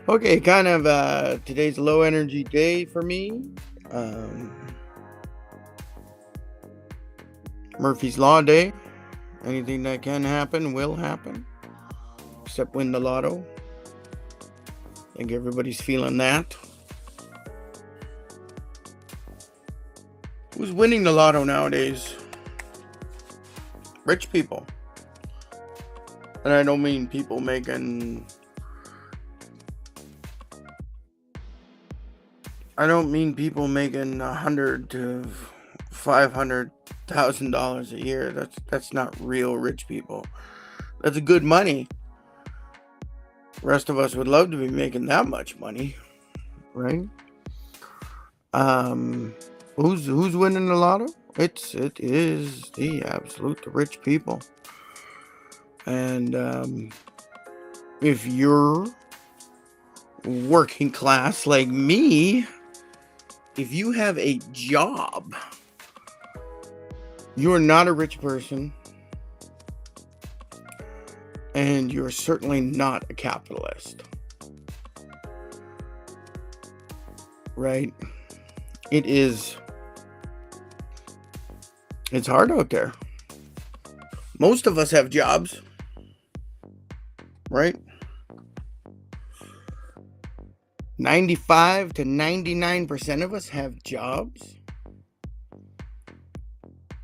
Okay, kind of today's low energy day for me. Um, Murphy's Law Day. Anything that can happen will happen, except win the lotto. I think everybody's feeling that. Who's winning the lotto nowadays? Rich people. And I don't mean people making. I don't mean people making $100,000 to $500,000 a year. That's not real rich people. That's good money. The rest of us would love to be making that much money, right? Who's winning the lotto? It is the rich people. And if you're working class like me, if you have a job, you are not a rich person, and you're certainly not a capitalist, right? It's hard out there. Most of us have jobs, right? 95 to 99% of us have jobs.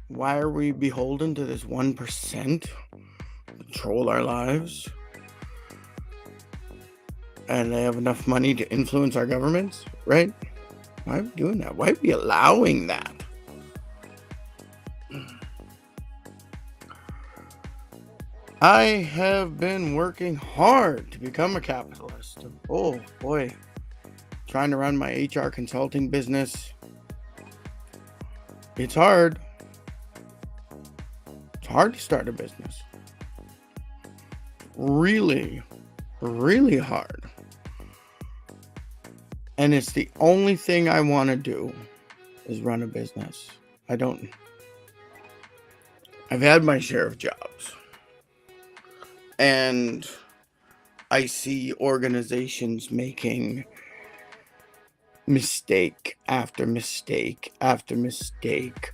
Why are we beholden to this 1% control our lives? And they have enough money to influence our governments, right? Why are we doing that? Why are we allowing that? I have been working hard to become a capitalist. Oh boy. Trying to run my HR consulting business. It's hard. It's hard to start a business. Really, really hard. And it's the only thing I want to do is run a business. I've had my share of jobs. And I see organizations making mistake after mistake after mistake,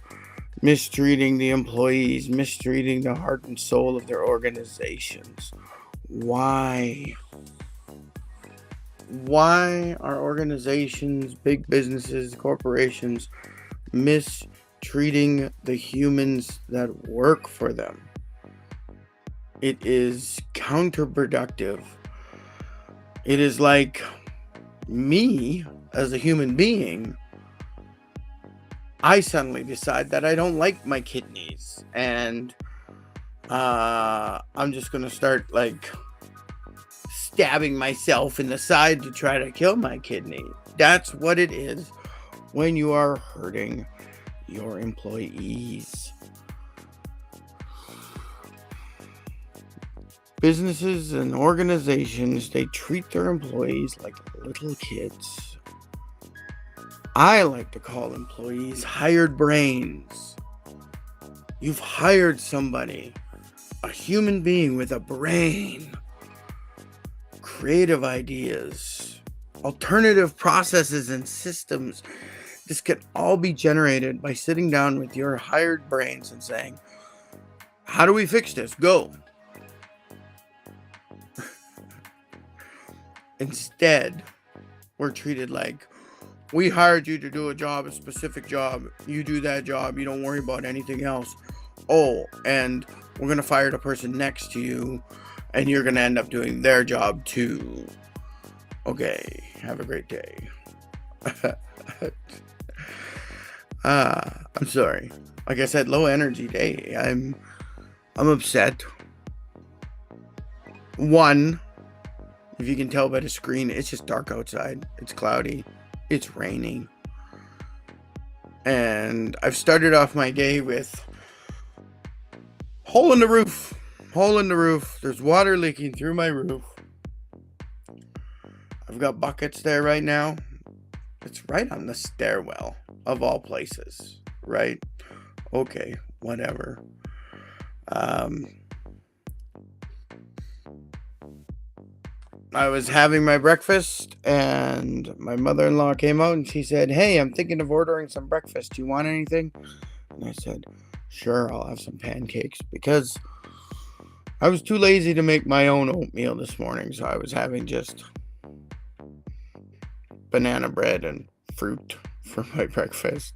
mistreating the employees, mistreating the heart and soul of their organizations. Why? Why are organizations, big businesses, corporations mistreating the humans that work for them? It is counterproductive. It is like me as a human being. I suddenly decide that I don't like my kidneys, and I'm just gonna start like stabbing myself in the side to try to kill my kidney. That's what it is when you are hurting your employees. Businesses and organizations, they treat their employees like little kids. I like to call employees hired brains. You've hired somebody, a human being with a brain, creative ideas, alternative processes and systems. This can all be generated by sitting down with your hired brains and saying, how do we fix this? Go. Instead, we're treated like, we hired you to do a specific job. You do that job. You don't worry about anything else. Oh, and we're going to fire the person next to you, and you're going to end up doing their job too. Okay, have a great day. I'm sorry. Like I said, low energy day. I'm upset. One, if you can tell by the screen, it's just dark outside. It's cloudy. It's raining. And I've started off my day with hole in the roof. Hole in the roof. There's water leaking through my roof. I've got buckets there right now. It's right on the stairwell, of all places, right? Okay, whatever. I was having my breakfast and my mother-in-law came out and she said, "Hey, I'm thinking of ordering some breakfast. Do you want anything?" And I said, "Sure, I'll have some pancakes," because I was too lazy to make my own oatmeal this morning. So I was having just banana bread and fruit for my breakfast.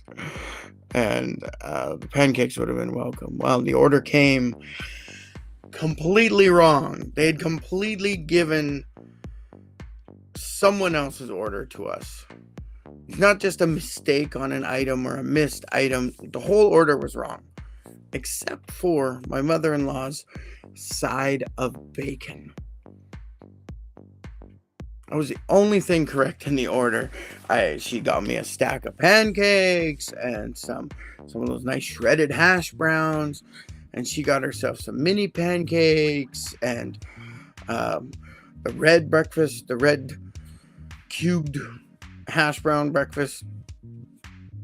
And the pancakes would have been welcome. Well, the order came completely wrong. They'd completely given someone else's order to us. It's not just a mistake on an item or a missed item. The whole order was wrong, except for my mother-in-law's side of bacon. That was the only thing correct in the order. She got me a stack of pancakes and some of those nice shredded hash browns, and she got herself some mini pancakes and the red cubed hash brown breakfast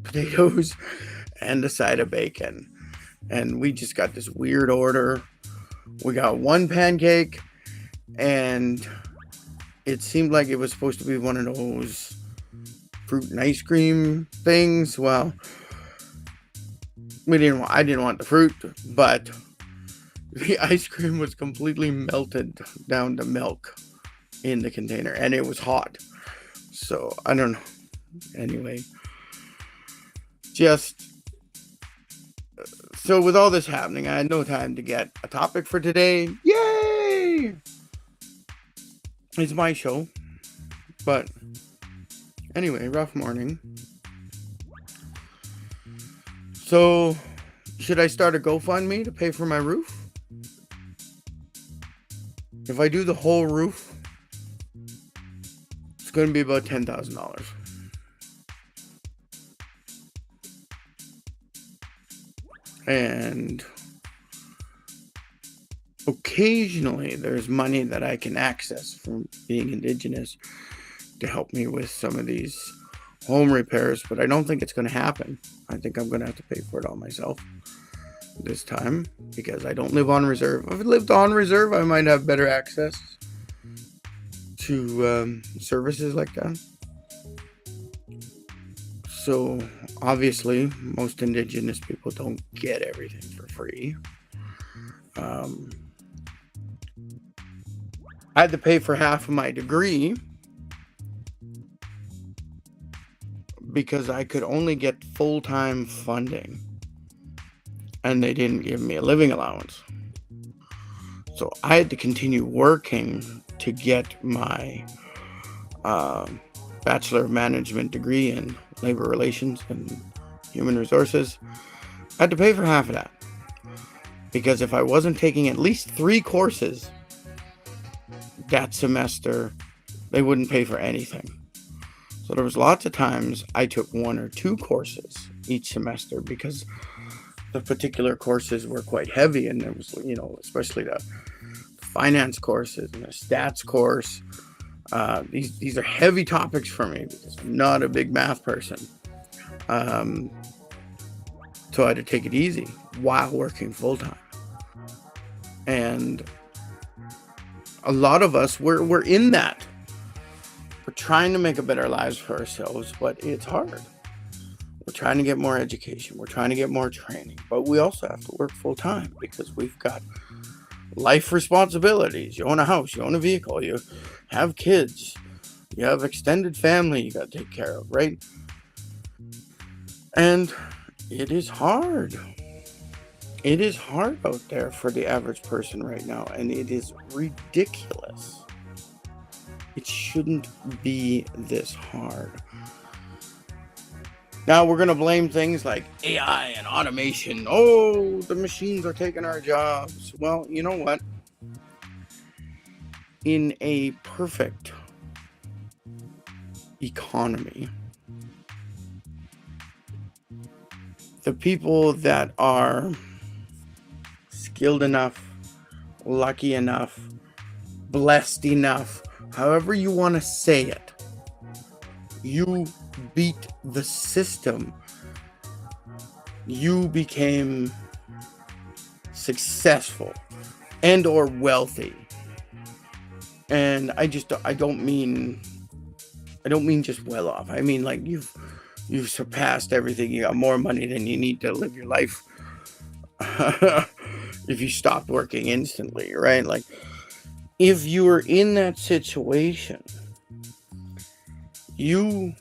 potatoes and a side of bacon. And we just got this weird order. We got one pancake, and it seemed like it was supposed to be one of those fruit and ice cream things. Well, I didn't want the fruit, but the ice cream was completely melted down to milk in the container, and it was hot. So I don't know. Anyway, so with all this happening, I had no time to get a topic for today. Yay! It's my show. But anyway, rough morning. So, should I start a GoFundMe to pay for my roof? If I do the whole roof, it's going to be about $10,000. And occasionally there's money that I can access from being Indigenous to help me with some of these home repairs, but I don't think it's going to happen. I think I'm going to have to pay for it all myself this time because I don't live on reserve. If I lived on reserve, I might have better access to services like that. So obviously most Indigenous people don't get everything for free. I had to pay for half of my degree because I could only get full-time funding and they didn't give me a living allowance. So I had to continue working to get my Bachelor of Management degree in Labor Relations and Human Resources. I had to pay for half of that because if I wasn't taking at least 3 courses that semester, they wouldn't pay for anything. So there was lots of times I took 1 or 2 courses each semester because the particular courses were quite heavy, and there was, especially the finance courses and the stats course. These are heavy topics for me because I'm not a big math person. So I had to take it easy while working full time. And a lot of us, we're in that. We're trying to make a better lives for ourselves, but it's hard. We're trying to get more education. We're trying to get more training, but we also have to work full time because we've got life responsibilities. You own a house, you own a vehicle, you have kids, you have extended family you got to take care of, right? And it is hard. It is hard out there for the average person right now, and it is ridiculous. It shouldn't be this hard. Now we're going to blame things like AI and automation. Oh, the machines are taking our jobs. Well, you know what? In a perfect economy, the people that are skilled enough, lucky enough, blessed enough, however you want to say it, you beat the system. You became successful and or wealthy And I don't mean just well off. I mean, like, you've surpassed everything. You got more money than you need to live your life. If you stopped working instantly, right? Like, if you were in that situation, I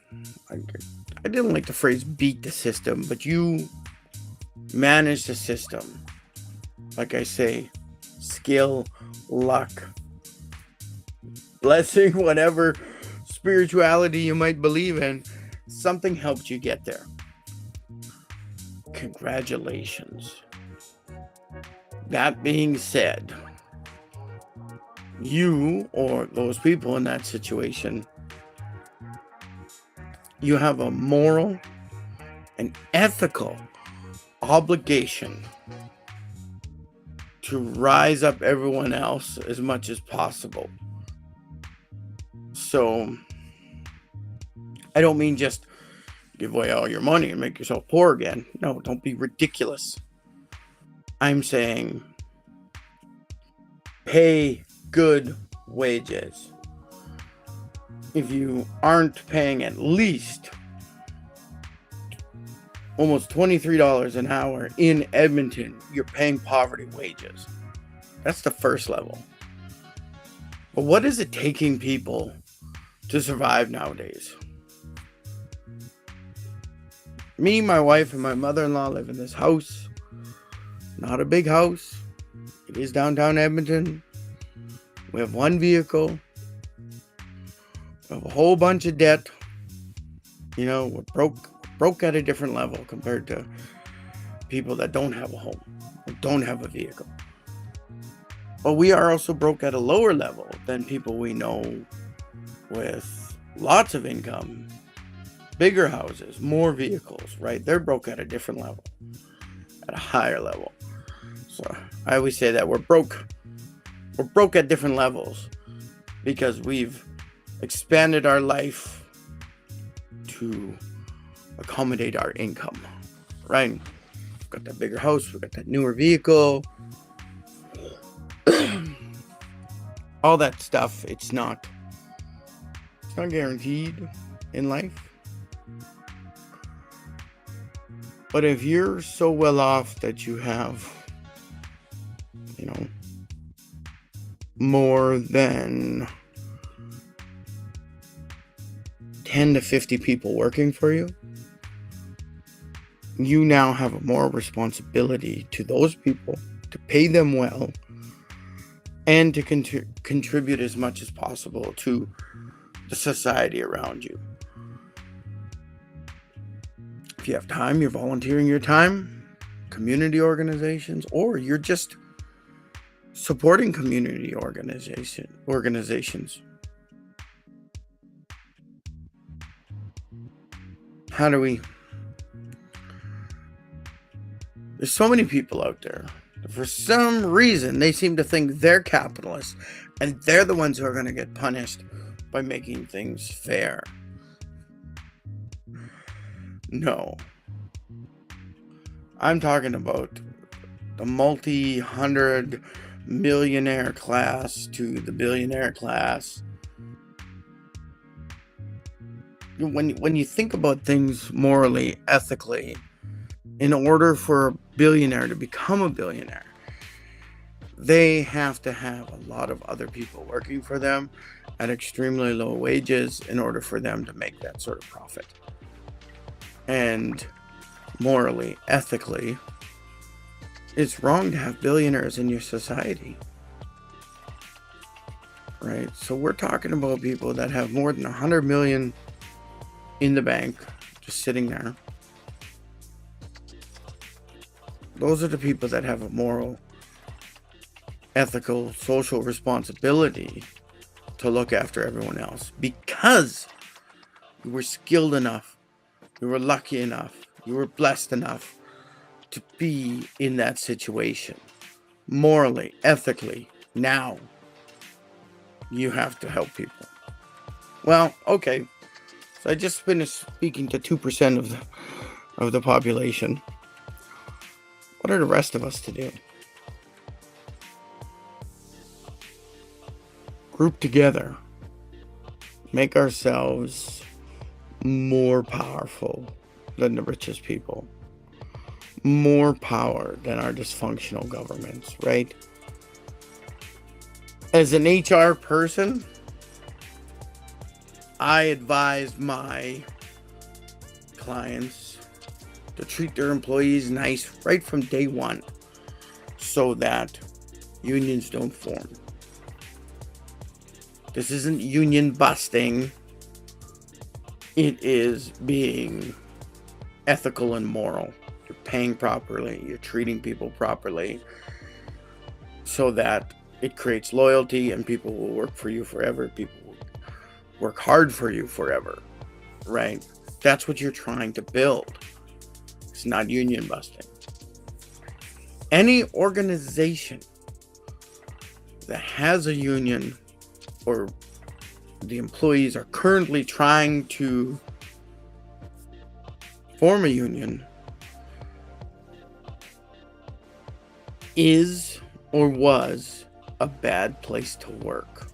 didn't like the phrase beat the system, but you manage the system. Like I say, skill, luck, blessing, whatever spirituality you might believe in, something helped you get there. Congratulations. That being said, you or those people in that situation, you have a moral and ethical obligation to rise up everyone else as much as possible. So, I don't mean just give away all your money and make yourself poor again. No, don't be ridiculous. I'm saying pay good wages. If you aren't paying at least almost $23 an hour in Edmonton, you're paying poverty wages. That's the first level. But what is it taking people to survive nowadays? Me, my wife, and my mother-in-law live in this house. Not a big house. It is downtown Edmonton. We have one vehicle. We have a whole bunch of debt. We're broke at a different level compared to people that don't have a home, or don't have a vehicle. But we are also broke at a lower level than people we know with lots of income, bigger houses, more vehicles, right? They're broke at a different level, at a higher level. So I always say that we're broke at different levels because we've expanded our life to accommodate our income, right? We've got that bigger house, we've got that newer vehicle, all that stuff. It's not guaranteed in life. But if you're so well off that you have, more than 10 to 50 people working for you, you now have a moral responsibility to those people to pay them well and to contribute as much as possible to the society around you. If you have time, you're volunteering your time, community organizations, or you're just supporting community organizations. There's so many people out there. For some reason, they seem to think they're capitalists and they're the ones who are going to get punished by making things fair. No. I'm talking about the multi-hundred millionaire class to the billionaire class. When you think about things morally, ethically, in order for a billionaire to become a billionaire, they have to have a lot of other people working for them at extremely low wages in order for them to make that sort of profit. And morally, ethically, it's wrong to have billionaires in your society. Right? So we're talking about people that have more than 100 million in the bank, just sitting there. Those are the people that have a moral, ethical, social responsibility to look after everyone else, because you were skilled enough, you were lucky enough, you were blessed enough to be in that situation. Morally, ethically, now you have to help people. Well, okay. So I just finished speaking to 2% of the population. What are the rest of us to do? group together, make ourselves more powerful than the richest people, more power than our dysfunctional governments, right? As an HR person, I advise my clients to treat their employees nice right from day one so that unions don't form. This isn't union busting. It is being ethical and moral. You're paying properly. You're treating people properly so that it creates loyalty and people will work for you forever. People will work hard for you forever, right? That's what you're trying to build. It's not union busting. Any organization that has a union or the employees are currently trying to form a union is or was a bad place to work.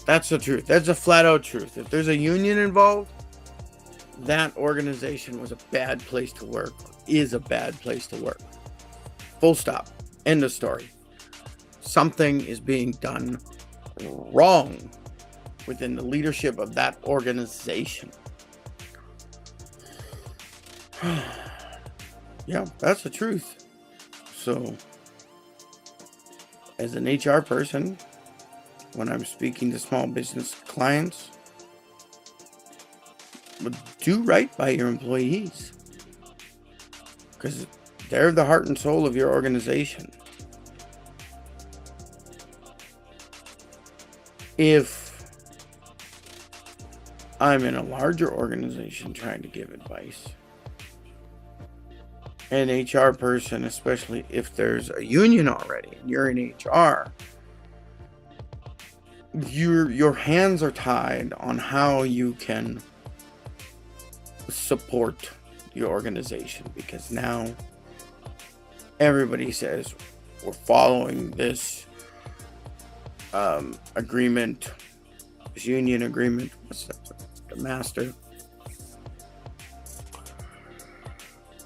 That's the truth. That's a flat out truth. If there's a union involved, that organization was a bad place to work, is a bad place to work. Full stop. End of story. Something is being done wrong within the leadership of that organization. Yeah, that's the truth. So, as an HR person, when I'm speaking to small business clients, do right by your employees, because they're the heart and soul of your organization. If I'm in a larger organization trying to give advice, an HR person, especially if there's a union already and you're in HR, your hands are tied on how you can support your organization, because now everybody says we're following this agreement, this union agreement. What's that? The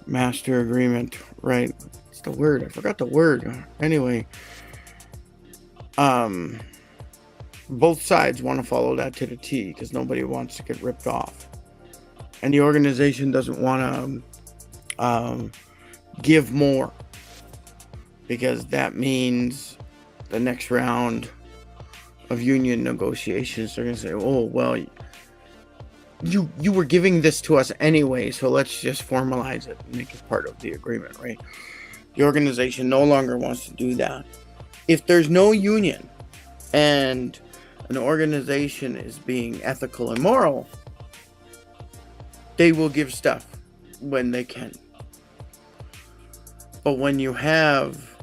master agreement, right? It's the word. I forgot the word. Anyway, both sides want to follow that to the T because nobody wants to get ripped off, and the organization doesn't want to give more, because that means the next round of union negotiations, they're going to say, oh, well, you were giving this to us anyway, so let's just formalize it and make it part of the agreement, right? The organization no longer wants to do that. If there's no union and an organization is being ethical and moral, they will give stuff when they can. But when you have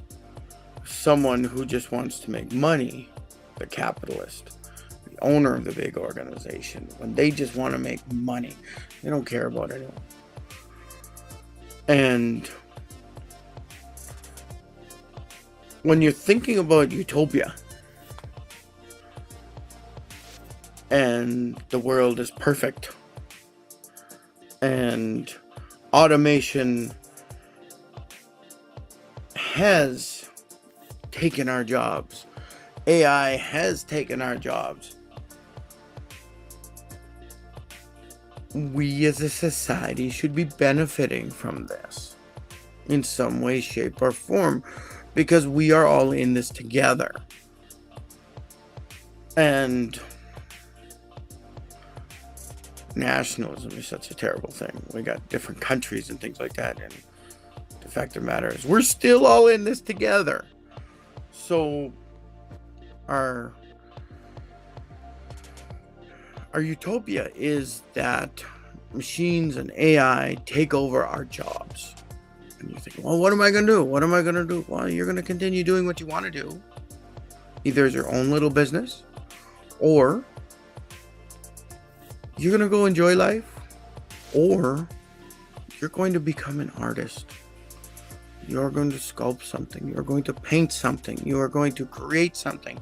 someone who just wants to make money, the capitalist, the owner of the big organization, when they just want to make money, they don't care about anyone. And when you're thinking about utopia and the world is perfect and automation has taken our jobs, AI has taken our jobs, we as a society should be benefiting from this in some way, shape, or form, because we are all in this together. And nationalism is such a terrible thing. We got different countries and things like that, and the fact of the matter is we're still all in this together. So our utopia is that machines and AI take over our jobs. And you think, well, what am I going to do? What am I going to do? Well, you're going to continue doing what you want to do. Either as your own little business, or you're going to go enjoy life, or you're going to become an artist. You're going to sculpt something. You're going to paint something. You are going to create something.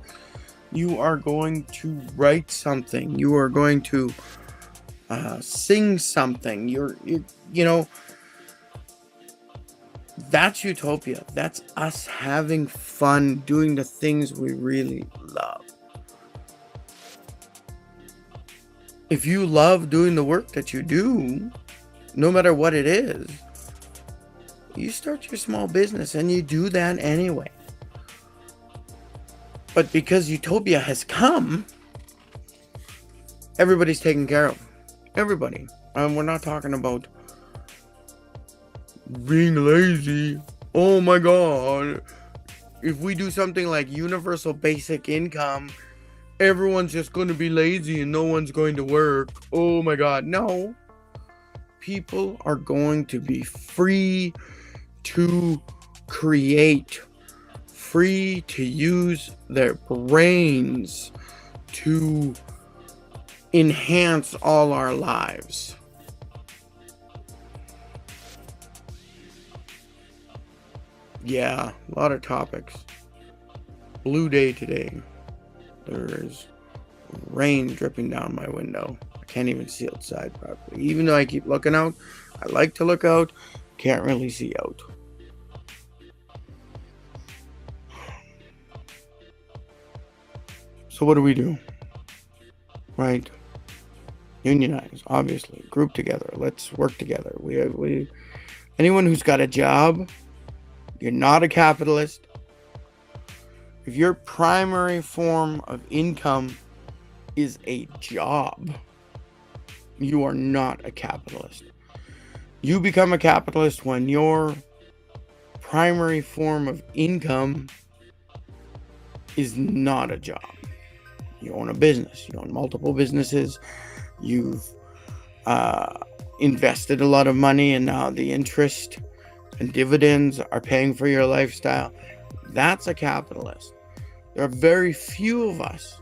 You are going to write something. You are going to sing something. You know, that's utopia. That's us having fun doing the things we really love. If you love doing the work that you do, no matter what it is, you start your small business and you do that anyway. But because utopia has come, everybody's taken care of. Everybody. We're not talking about being lazy. Oh my God. If we do something like universal basic income, everyone's just going to be lazy and no one's going to work. Oh my God. No. People are going to be free to create, free to use their brains to enhance all our lives. Yeah, a lot of topics. Blue day today. There is rain dripping down my window. I can't even see outside properly. Even though I keep looking out, I like to look out, can't really see out. So what do we do? Right? Unionize, obviously. Group together. Let's work together. We anyone who's got a job, you're not a capitalist. If your primary form of income is a job, you are not a capitalist. You become a capitalist when your primary form of income is not a job. You own a business. You own multiple businesses. You've invested a lot of money, and now the interest and dividends are paying for your lifestyle. That's a capitalist. There are very few of us.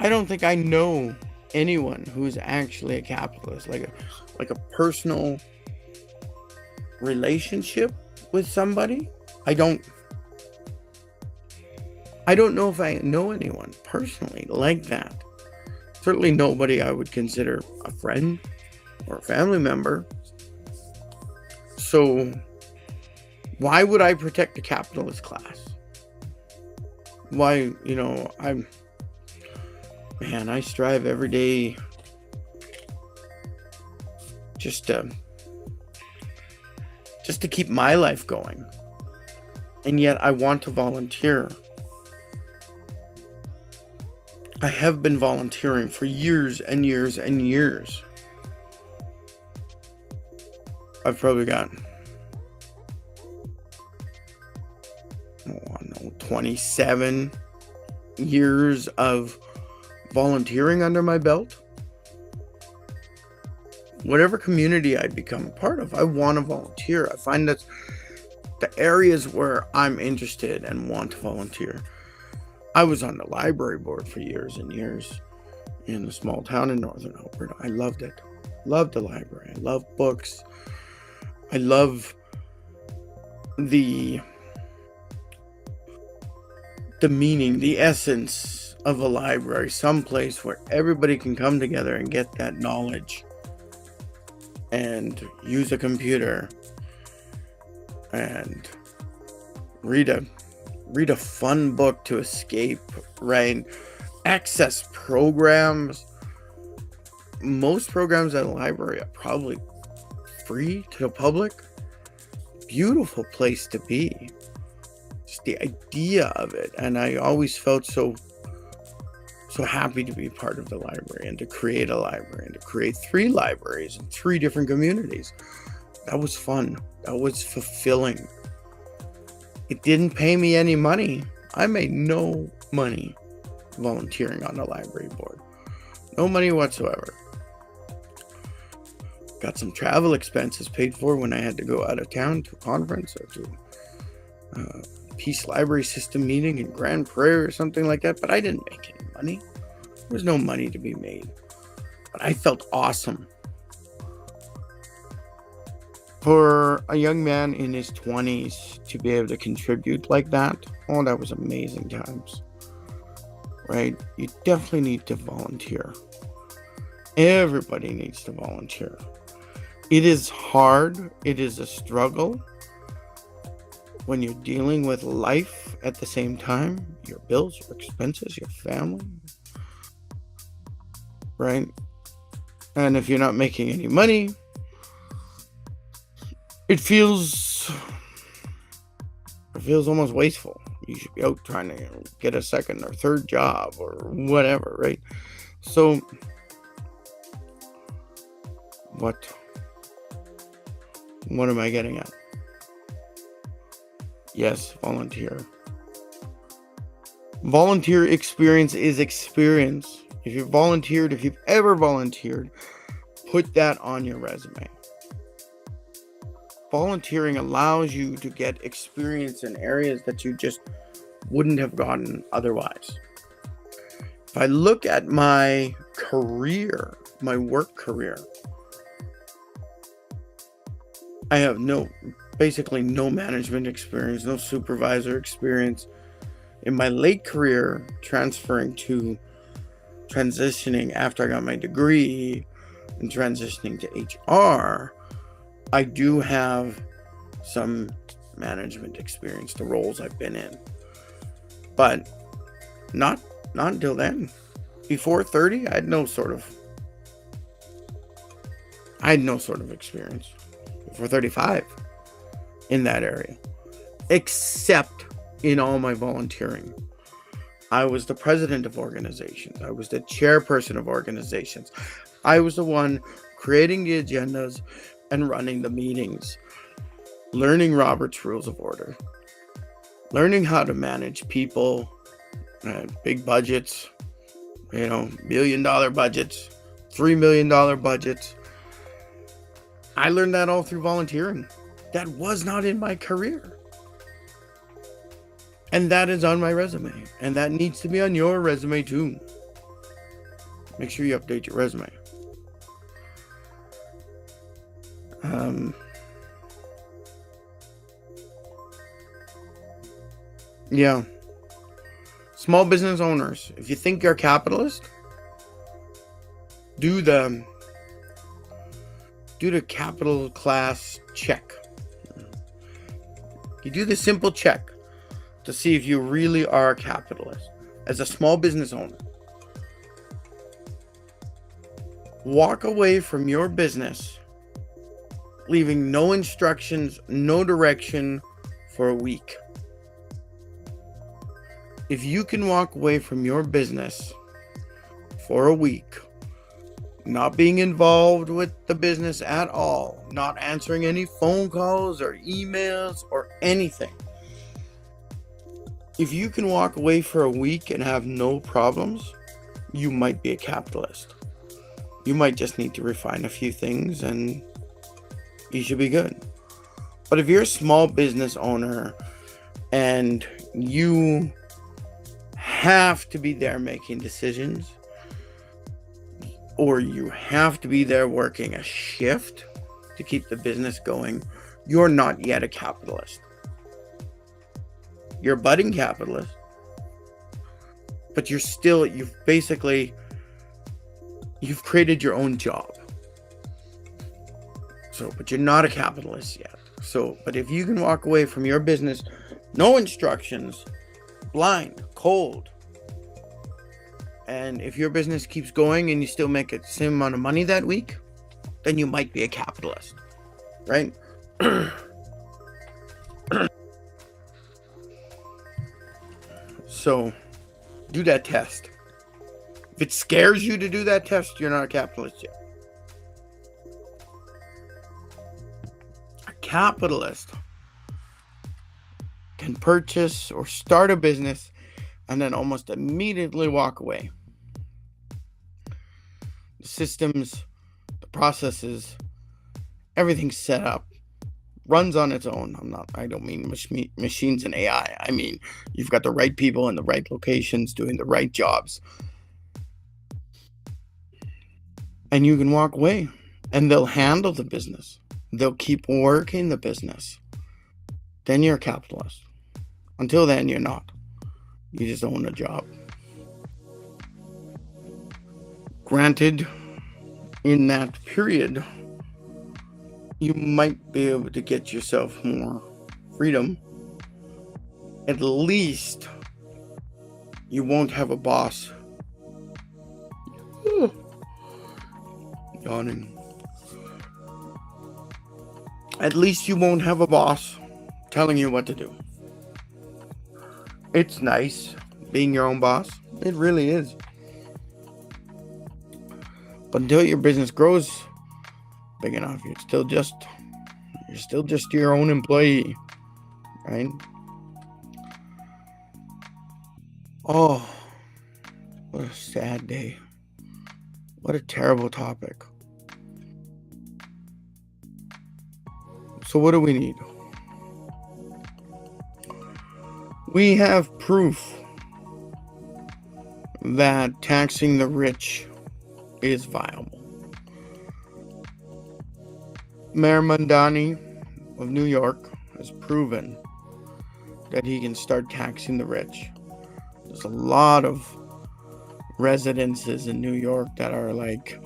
I don't think I know anyone who's actually a capitalist, like a personal relationship with somebody. I don't know if I know anyone personally like that. Certainly nobody I would consider a friend or a family member. So why would I protect the capitalist class? Why, I strive every day just to keep my life going. And yet I want to volunteer. I have been volunteering for years and years and years. I've probably got 27 years of volunteering under my belt. Whatever community I become a part of, I want to volunteer. I find that the areas where I'm interested and want to volunteer. I was on the library board for years and years in a small town in northern Alberta. I loved it. Loved the library. I love books. I love the meaning, the essence of a library, some place where everybody can come together and get that knowledge and use a computer and read a fun book to escape, right? Access programs. Most programs at a library are probably free to the public. Beautiful place to be. Just the idea of it. And I always felt so happy to be part of the library and to create a library and to create 3 libraries in 3 different communities. That was fun. That was fulfilling. It didn't pay me any money. I made no money volunteering on the library board. No money whatsoever. Got some travel expenses paid for when I had to go out of town to a conference or to a Peace Library System meeting in Grand Prairie or something like that, but I didn't make any money. There was no money to be made. But I felt awesome. For a young man in his 20s to be able to contribute like that, oh, that was amazing times, right? You definitely need to volunteer. Everybody needs to volunteer. It is hard. It is a struggle when you're dealing with life at the same time, your bills, your expenses, your family, right? And if you're not making any money, it feels almost wasteful. You should be out trying to get a second or third job or whatever, right? So what am I getting at? Yes, volunteer. Volunteer experience is experience. If you've ever volunteered, put that on your resume. Volunteering allows you to get experience in areas that you just wouldn't have gotten otherwise. If I look at my career, my work career, I have basically no management experience, no supervisor experience. In my late career, transitioning after I got my degree and transitioning to HR, I do have some management experience, the roles I've been in, but not until then. Before 30, I had no sort of experience. Before 35 in that area, except in all my volunteering. I was the president of organizations. I was the chairperson of organizations. I was the one creating the agendas and running the meetings, learning Robert's Rules of Order, learning how to manage people, big budgets, $1 million budgets, $3 million budgets. I learned that all through volunteering. That was not in my career. And that is on my resume. And that needs to be on your resume too. Make sure you update your resume. Yeah. Small business owners, if you think you're a capitalist, do the capital class check. You do the simple check to see if you really are a capitalist. As a small business owner, walk away from your business, leaving no instructions, no direction for a week. If you can walk away from your business for a week, not being involved with the business at all, not answering any phone calls or emails or anything. If you can walk away for a week and have no problems, you might be a capitalist. You might just need to refine a few things and you should be good. But if you're a small business owner and you have to be there making decisions, or you have to be there working a shift to keep the business going, you're not yet a capitalist. You're a budding capitalist, but you've created your own job. But you're not a capitalist yet. But if you can walk away from your business, no instructions, blind, cold, and if your business keeps going and you still make the same amount of money that week, then you might be a capitalist, right? So, do that test. If it scares you to do that test, you're not a capitalist yet. A capitalist can purchase or start a business and then almost immediately walk away. The systems, the processes, everything's set up, runs on its own. I don't mean machines and AI. I mean, you've got the right people in the right locations doing the right jobs. And you can walk away and they'll handle the business. they'll keep working the business. Then you're a capitalist. Until then, you're not. You just own a job. Granted, in that period, you might be able to get yourself more freedom. At least you won't have a boss. Yawning. At least you won't have a boss telling you what to do. It's nice being your own boss. It really is. But until your business grows big enough, you're still just your own employee, right? Oh, what a sad day. What a terrible topic. So what do we need? We have proof that taxing the rich is viable. Mayor Mamdani of New York has proven that he can start taxing the rich. There's a lot of residences in New York that are like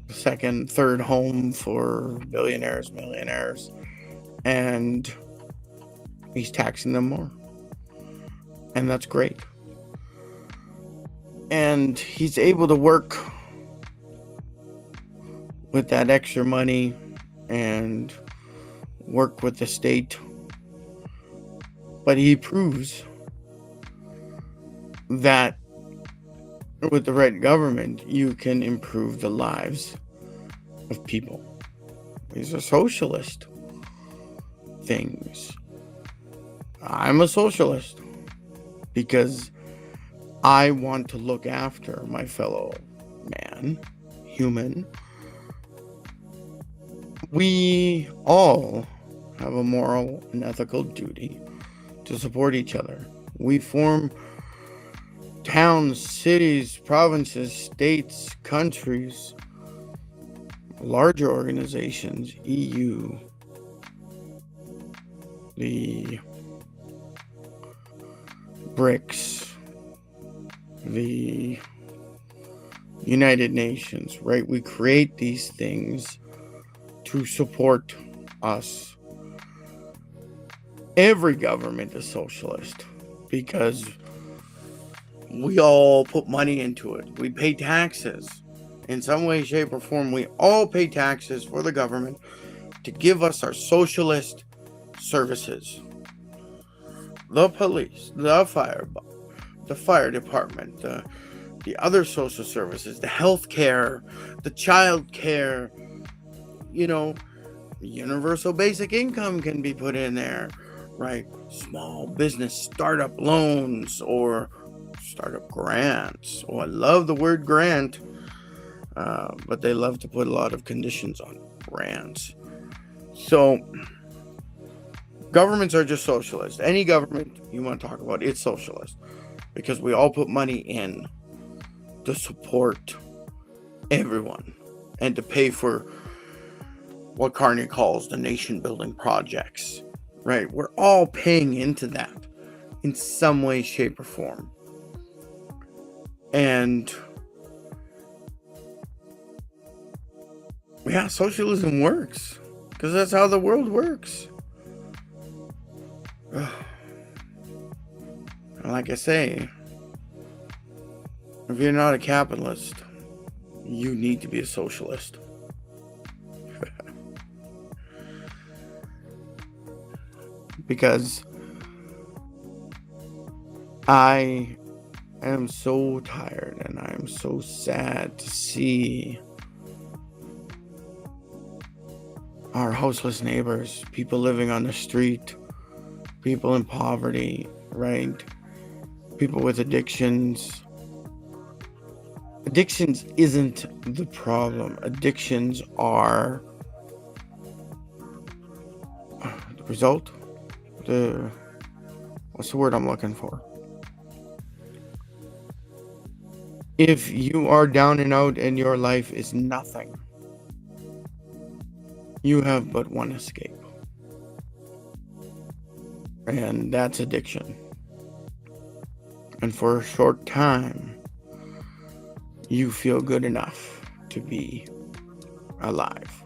second, third home for billionaires, millionaires, and he's taxing them more. And that's great. And he's able to work with that extra money and work with the state. But he proves that with the right government, you can improve the lives of people. These are socialist things. I'm a socialist because I want to look after my fellow man, human. We all have a moral and ethical duty to support each other. We form towns, cities, provinces, states, countries, larger organizations, EU, the BRICS, the United Nations, right? We create these things to support us. Every government is socialist because we all put money into it. We pay taxes. In some way, shape, or form, we all pay taxes for the government to give us our socialist services. The police, the fire department, the other social services, the health care, the child care, universal basic income can be put in there, right? Small business startup loans or startup grants. Oh, I love the word grant, but they love to put a lot of conditions on grants. So governments are just socialist. Any government you want to talk about, it's socialist because we all put money in to support everyone and to pay for what Carney calls the nation building projects, right? We're all paying into that in some way, shape, or form. And yeah, socialism works because that's how the world works. And like I say, if you're not a capitalist, you need to be a socialist. Because I am so tired and I am so sad to see our houseless neighbors, people living on the street, people in poverty, right? People with addictions. Addictions isn't the problem. Addictions are the result. What's the word I'm looking for? If you are down and out and your life is nothing, You have but one escape, and that's addiction. And for a short time, you feel good enough to be alive.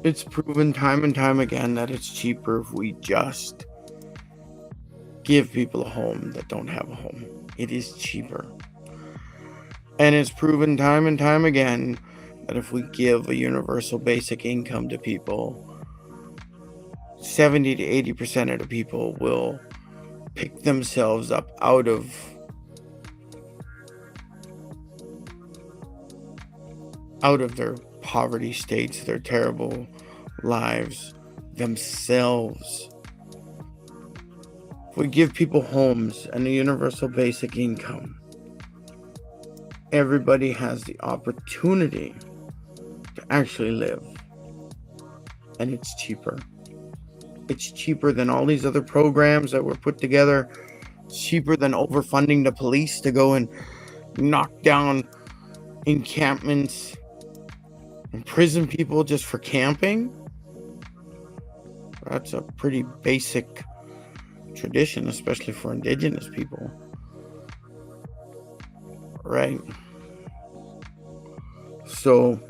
It's proven time and time again that it's cheaper if we just give people a home that don't have a home. It is cheaper. And it's proven time and time again that if we give a universal basic income to people, 70 to 80% of the people will pick themselves up out of their poverty states, their terrible lives themselves. If we give people homes and a universal basic income, everybody has the opportunity to actually live. And it's cheaper. It's cheaper than all these other programs that were put together. It's cheaper than overfunding the police to go and knock down encampments and prison people just for camping. That's a pretty basic tradition, especially for Indigenous people. Right? So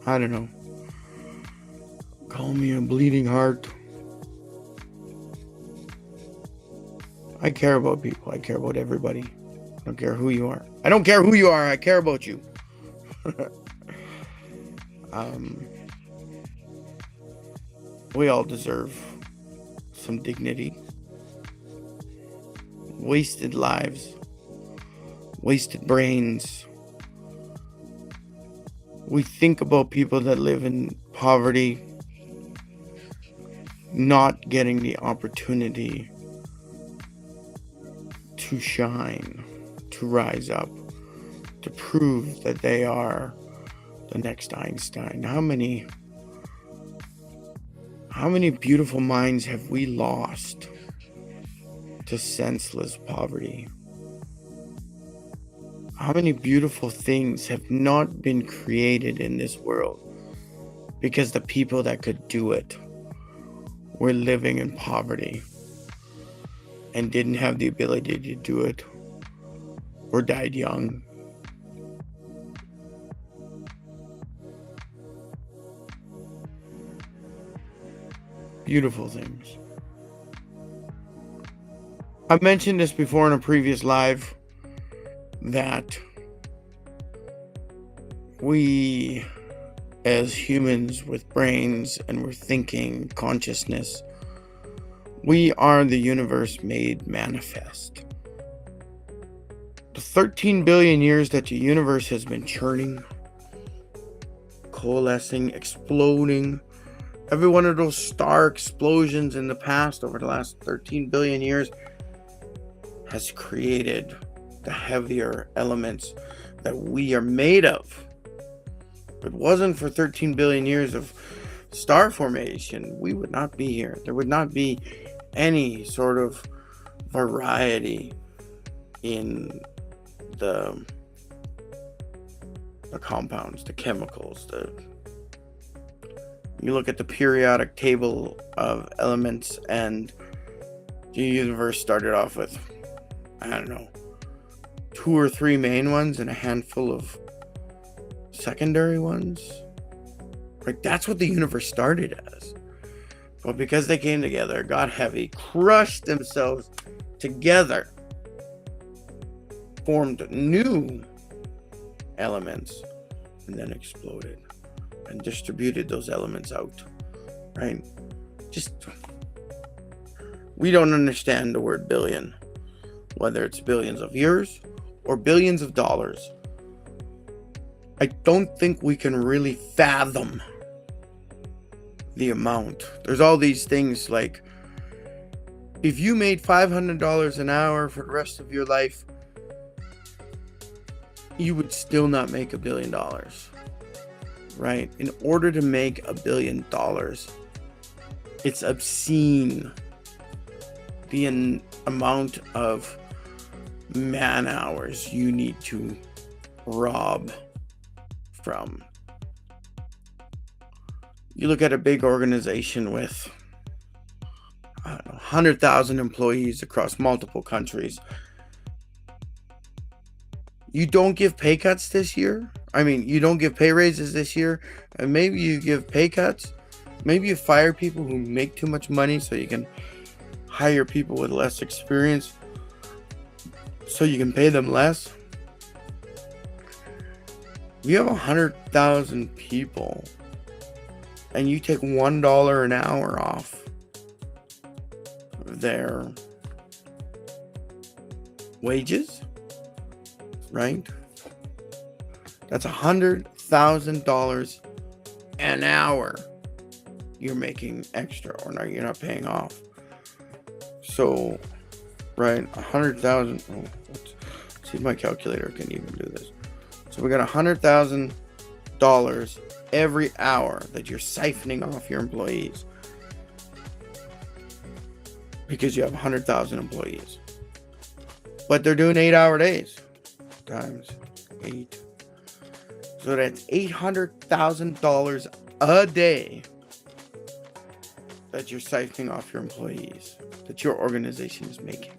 I don't know. Call me a bleeding heart. I care about people. I care about everybody. I don't care who you are. I don't care who you are. I care about you. We all deserve some dignity. Wasted lives. Wasted brains. We think about people that live in poverty not getting the opportunity to shine, to rise up, to prove that they are the next Einstein. How many beautiful minds have we lost to senseless poverty? How many beautiful things have not been created in this world because the people that could do it were living in poverty and didn't have the ability to do it or died young? Beautiful things. I've mentioned this before in a previous live, that we as humans with brains and we're thinking consciousness, we are the universe made manifest. The 13 billion years that the universe has been churning, coalescing, exploding, every one of those star explosions in the past over the last 13 billion years has created the heavier elements that we are made of. If it wasn't for 13 billion years of star formation, we would not be here. There would not be any sort of variety in the compounds, the chemicals. You look at the periodic table of elements, and the universe started off with, I don't know, 2 or 3 main ones and a handful of secondary ones. Like, that's what the universe started as. But because they came together, got heavy, crushed themselves together, formed new elements, and then exploded and distributed those elements out. Right? We don't understand the word billion, whether it's billions of years or billions of dollars. I don't think we can really fathom the amount. There's all these things like, if you made $500 an hour for the rest of your life, you would still not make $1 billion. right? In order to make $1 billion, it's obscene the amount of man hours you need to rob from. You look at a big organization with 100,000 employees across multiple countries. You don't give pay cuts this year. I mean, you don't give pay raises this year. And maybe you give pay cuts. Maybe you fire people who make too much money so you can hire people with less experience so you can pay them less. You have 100,000 people and you take $1 an hour off their wages, right? That's $100,000 an hour you're making extra, or no, you're not paying off. So, right, 100,000. Oh, let's see if my calculator can even do this. So we got $100,000 every hour that you're siphoning off your employees because you have 100,000 employees. But they're doing 8-hour days times 8. So that's $800,000 a day that you're siphoning off your employees, that your organization is making.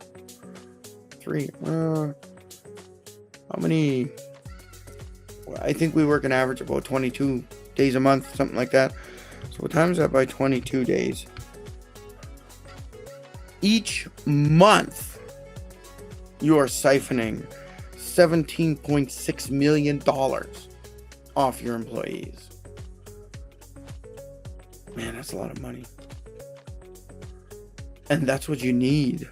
How many? I think we work an average of about 22 days a month, something like that. So what times that by 22 days? Each month, you are siphoning $17.6 million off your employees. Man, that's a lot of money. And that's what you need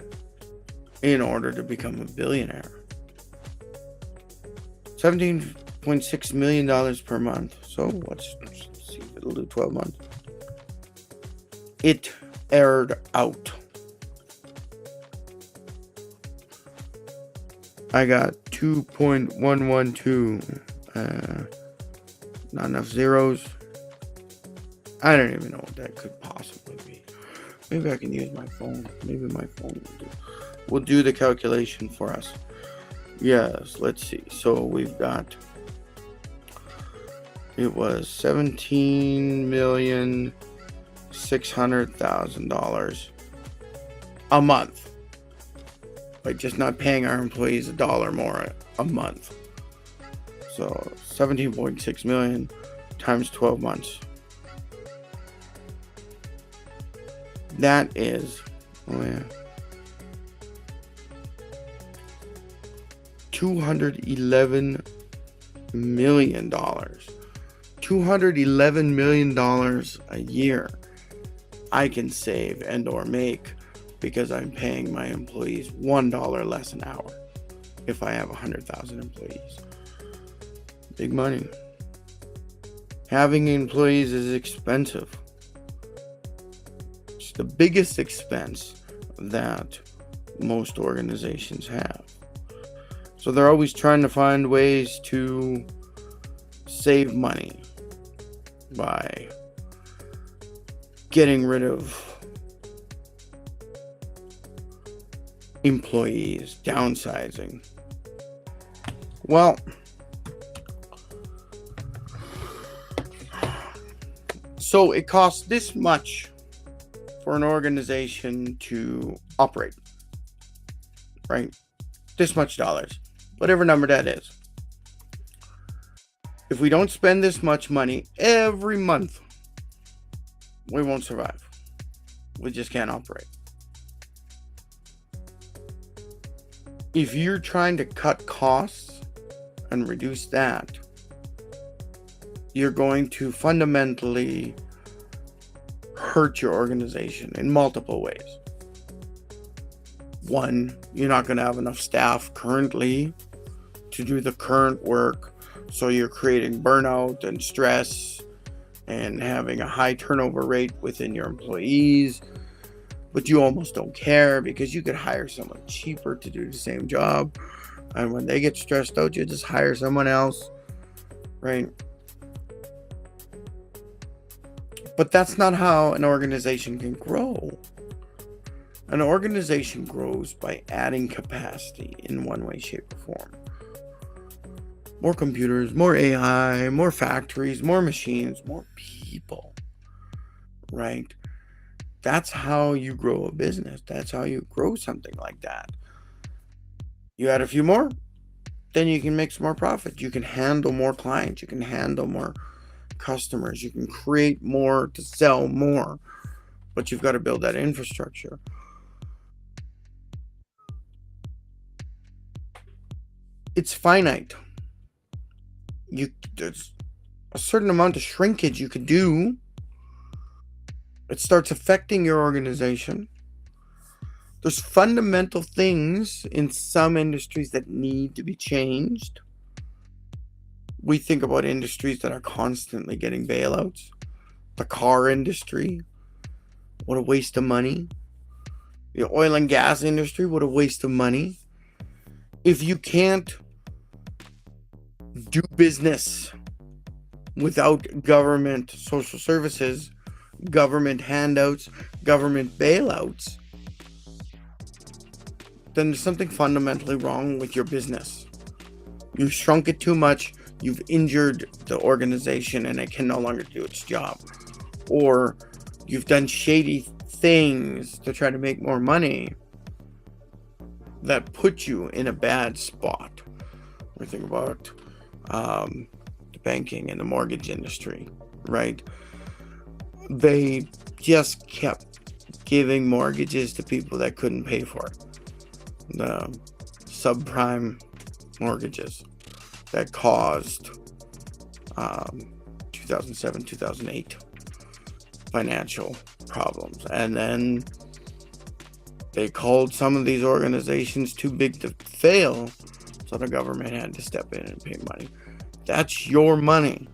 in order to become a billionaire. $17.6 million per month. So let's see if it'll do 12 months. It aired out. I got 2.112. Not enough zeros. I don't even know what that could possibly be. Maybe I can use my phone. Maybe my phone will do the calculation for us. Yes, let's see. So we've got, it was $17,600,000 a month. Like just not paying our employees $1 more a month. So 17.6 million times 12 months. That is, $211 million. $211 million a year I can save and or make because I'm paying my employees $1 less an hour if I have 100,000 employees. Big money. Having employees is expensive. It's the biggest expense that most organizations have. So they're always trying to find ways to save money by getting rid of employees, downsizing. Well, so it costs this much for an organization to operate, right? This much dollars, whatever number that is. If we don't spend this much money every month, we won't survive. We just can't operate. If you're trying to cut costs and reduce that, you're going to fundamentally hurt your organization in multiple ways. One, you're not going to have enough staff currently to do the current work, so you're creating burnout and stress and having a high turnover rate within your employees, but you almost don't care because you could hire someone cheaper to do the same job, and when they get stressed out, you just hire someone else, right? But that's not how an organization can grow. An organization grows by adding capacity in one way, shape, or form. More computers, more AI, more factories, more machines, more people, right? That's how you grow a business. That's how you grow something like that. You add a few more, then you can make some more profit. You can handle more clients. You can handle more customers. You can create more to sell more. But you've got to build that infrastructure. It's finite. There's a certain amount of shrinkage you could do. It starts affecting your organization. There's fundamental things in some industries that need to be changed. We think about industries that are constantly getting bailouts. The car industry, what a waste of money. The oil and gas industry, what a waste of money. If you can't do business without government social services, government handouts, government bailouts, then there's something fundamentally wrong with your business. You've shrunk it too much, you've injured the organization, and it can no longer do its job. Or you've done shady things to try to make more money that put you in a bad spot. We think about the banking and the mortgage industry, right? They just kept giving mortgages to people that couldn't pay for it. The subprime mortgages that caused 2007, 2008 financial problems. And then they called some of these organizations too big to fail, so the government had to step in and pay money. That's your money.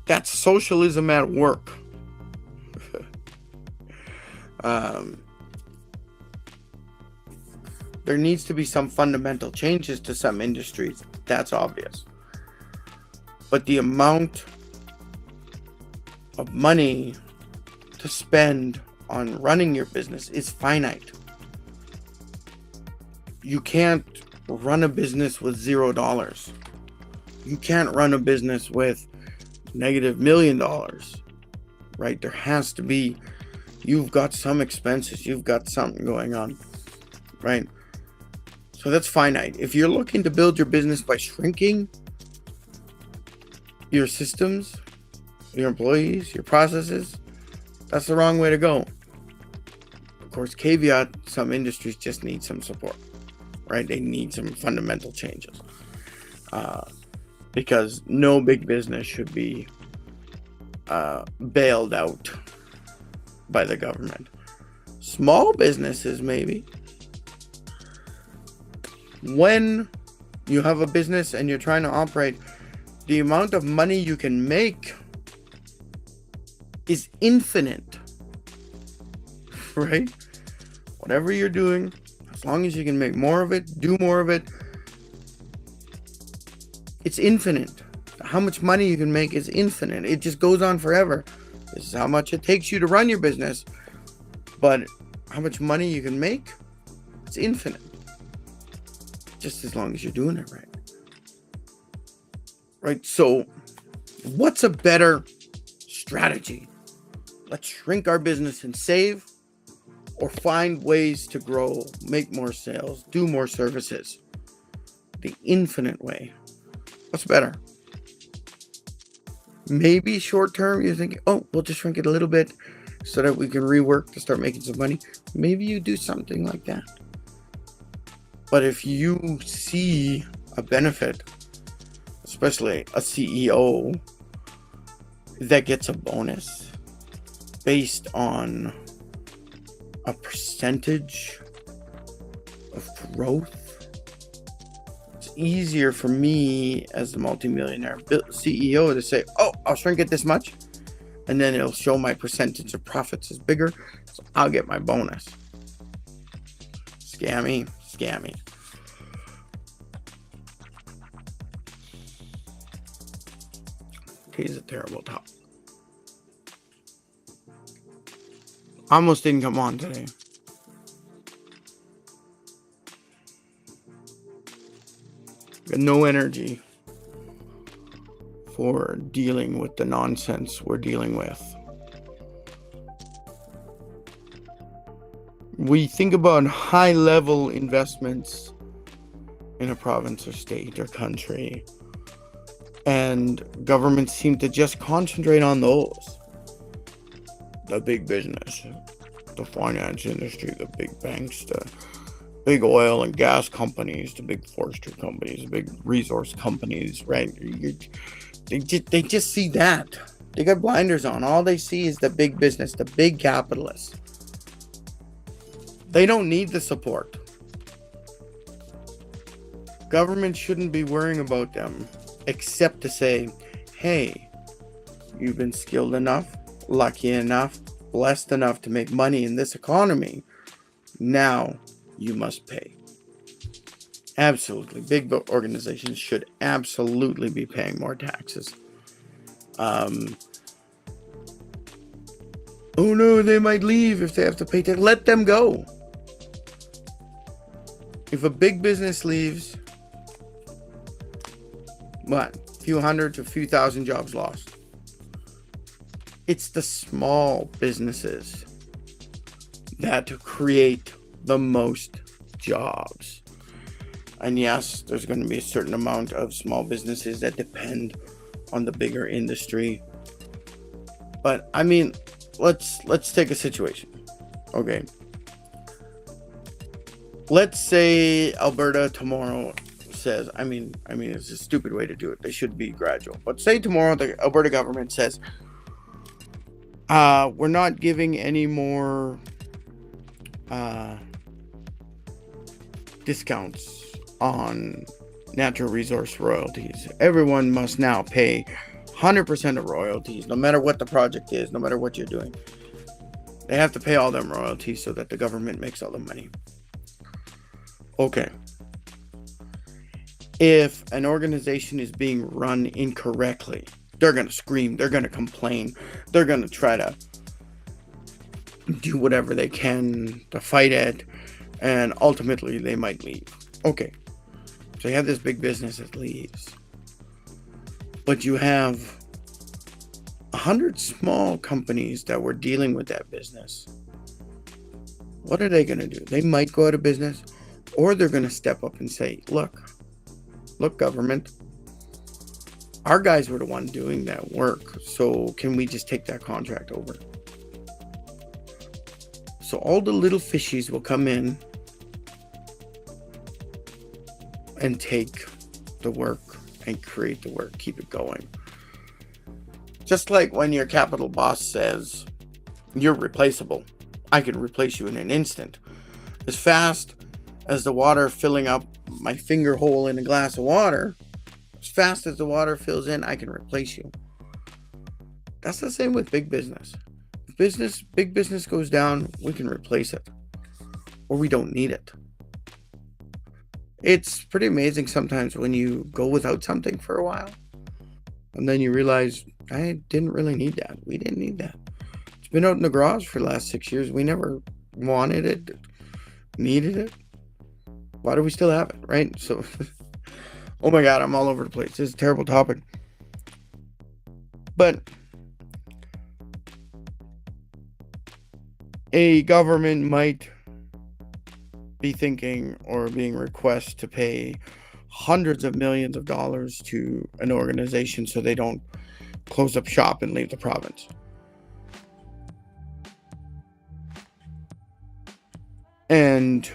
That's socialism at work. There needs to be some fundamental changes to some industries. That's obvious. But the amount of money to spend on running your business is finite. You can't run a business with $0. You can't run a business with negative $1 million, right? There has to be, you've got some expenses, you've got something going on, right? So that's finite. If you're looking to build your business by shrinking your systems, your employees, your processes, that's the wrong way to go. Of course, caveat, some industries just need some support, right? They need some fundamental changes. Because no big business should be bailed out by the government. Small businesses, maybe. When you have a business and you're trying to operate, the amount of money you can make is infinite, right? Whatever you're doing, as long as you can make more of it, do more of it, it's infinite. How much money you can make is infinite. It just goes on forever. This is how much it takes you to run your business. But how much money you can make, it's infinite. Just as long as you're doing it right. Right? So what's a better strategy? Let's shrink our business and save, or find ways to grow, make more sales, do more services. The infinite way. What's better? Maybe short term, you're thinking, oh, we'll just shrink it a little bit so that we can rework to start making some money. Maybe you do something like that. But if you see a benefit, especially a CEO that gets a bonus based on a percentage of growth, it's easier for me as the multimillionaire CEO to say, oh, I'll shrink it this much, and then it'll show my percentage of profits is bigger, so I'll get my bonus. Scammy. Tea is a terrible topic. almost didn't come on today. Got no energy for dealing with the nonsense we're dealing with. We think about high-level investments in a province or state or country, and governments seem to just concentrate on those. The big business, the finance industry, the big banks, the big oil and gas companies, the big forestry companies, the big resource companies, right? They just see that. They got blinders on. All they see is the big business, the big capitalists. They don't need the support. Government shouldn't be worrying about them, except to say, hey, you've been skilled enough, lucky enough, blessed enough to make money in this economy. Now you must pay. Absolutely. Big organizations should absolutely be paying more taxes. Oh no, they might leave if they have to pay tax. Let them go. If a big business leaves, what? A few hundred to a few thousand jobs lost. It's the small businesses that create the most jobs. And yes, there's going to be a certain amount of small businesses that depend on the bigger industry. But I mean, let's take a situation. Okay. Let's say Alberta tomorrow says, I mean, it's a stupid way to do it. They should be gradual. But say tomorrow the Alberta government says, we're not giving any more discounts on natural resource royalties. Everyone must now pay 100% of royalties, no matter what the project is, no matter what you're doing. They have to pay all them royalties so that the government makes all the money. Okay. If an organization is being run incorrectly, they're going to scream, they're going to complain, they're going to try to do whatever they can to fight it, and ultimately they might leave. Okay. So you have this big business that leaves, but you have 100 small companies that were dealing with that business. What are they going to do? They might go out of business, or they're going to step up and say, look, government, our guys were the one doing that work, so can we just take that contract over? So all the little fishies will come in and take the work and create the work, keep it going. Just like when your capital boss says, you're replaceable. I can replace you in an instant. As fast as the water filling up my finger hole in a glass of water, as fast as the water fills in, I can replace you. That's the same with big business. If big business goes down, we can replace it, or we don't need it. It's pretty amazing sometimes when you go without something for a while, and then you realize, I didn't really need that. We didn't need that. It's been out in the garage for the last 6 years. We never wanted it, needed it. Why do we still have it, right? So, oh my God, I'm all over the place. This is a terrible topic. But a government might be thinking or being requested to pay hundreds of millions of dollars to an organization so they don't close up shop and leave the province. And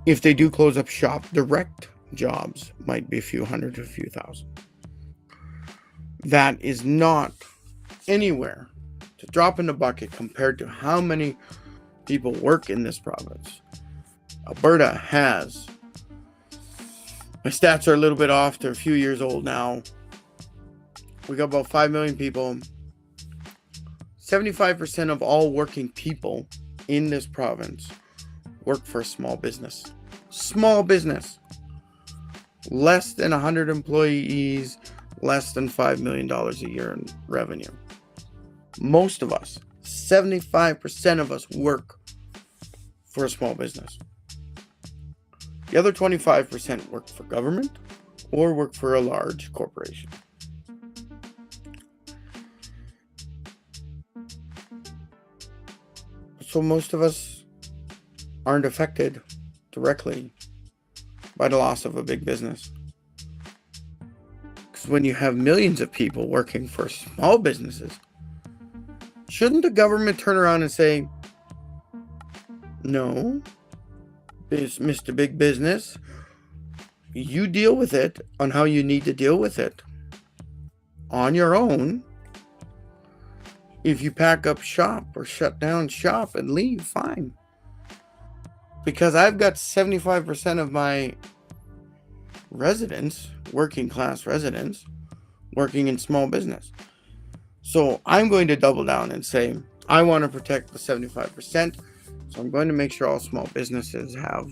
if they do close up shop, direct jobs might be a few hundred to a few thousand. That is not anywhere to drop in the bucket compared to how many people work in this province. Alberta has, my stats are a little bit off, they're a few years old now. We got about 5 million people. 75% of all working people in this province work for a small business. Small business. Less than 100 employees, less than $5 million a year in revenue. Most of us, 75% of us work for a small business. The other 25% work for government or work for a large corporation. So most of us aren't affected directly by the loss of a big business. Because when you have millions of people working for small businesses, shouldn't the government turn around and say, no, Mr. Big Business, you deal with it on how you need to deal with it on your own. If you pack up shop or shut down shop and leave, fine. Because I've got 75% of my residents, working class residents, working in small business. So I'm going to double down and say, I want to protect the 75%. So I'm going to make sure all small businesses have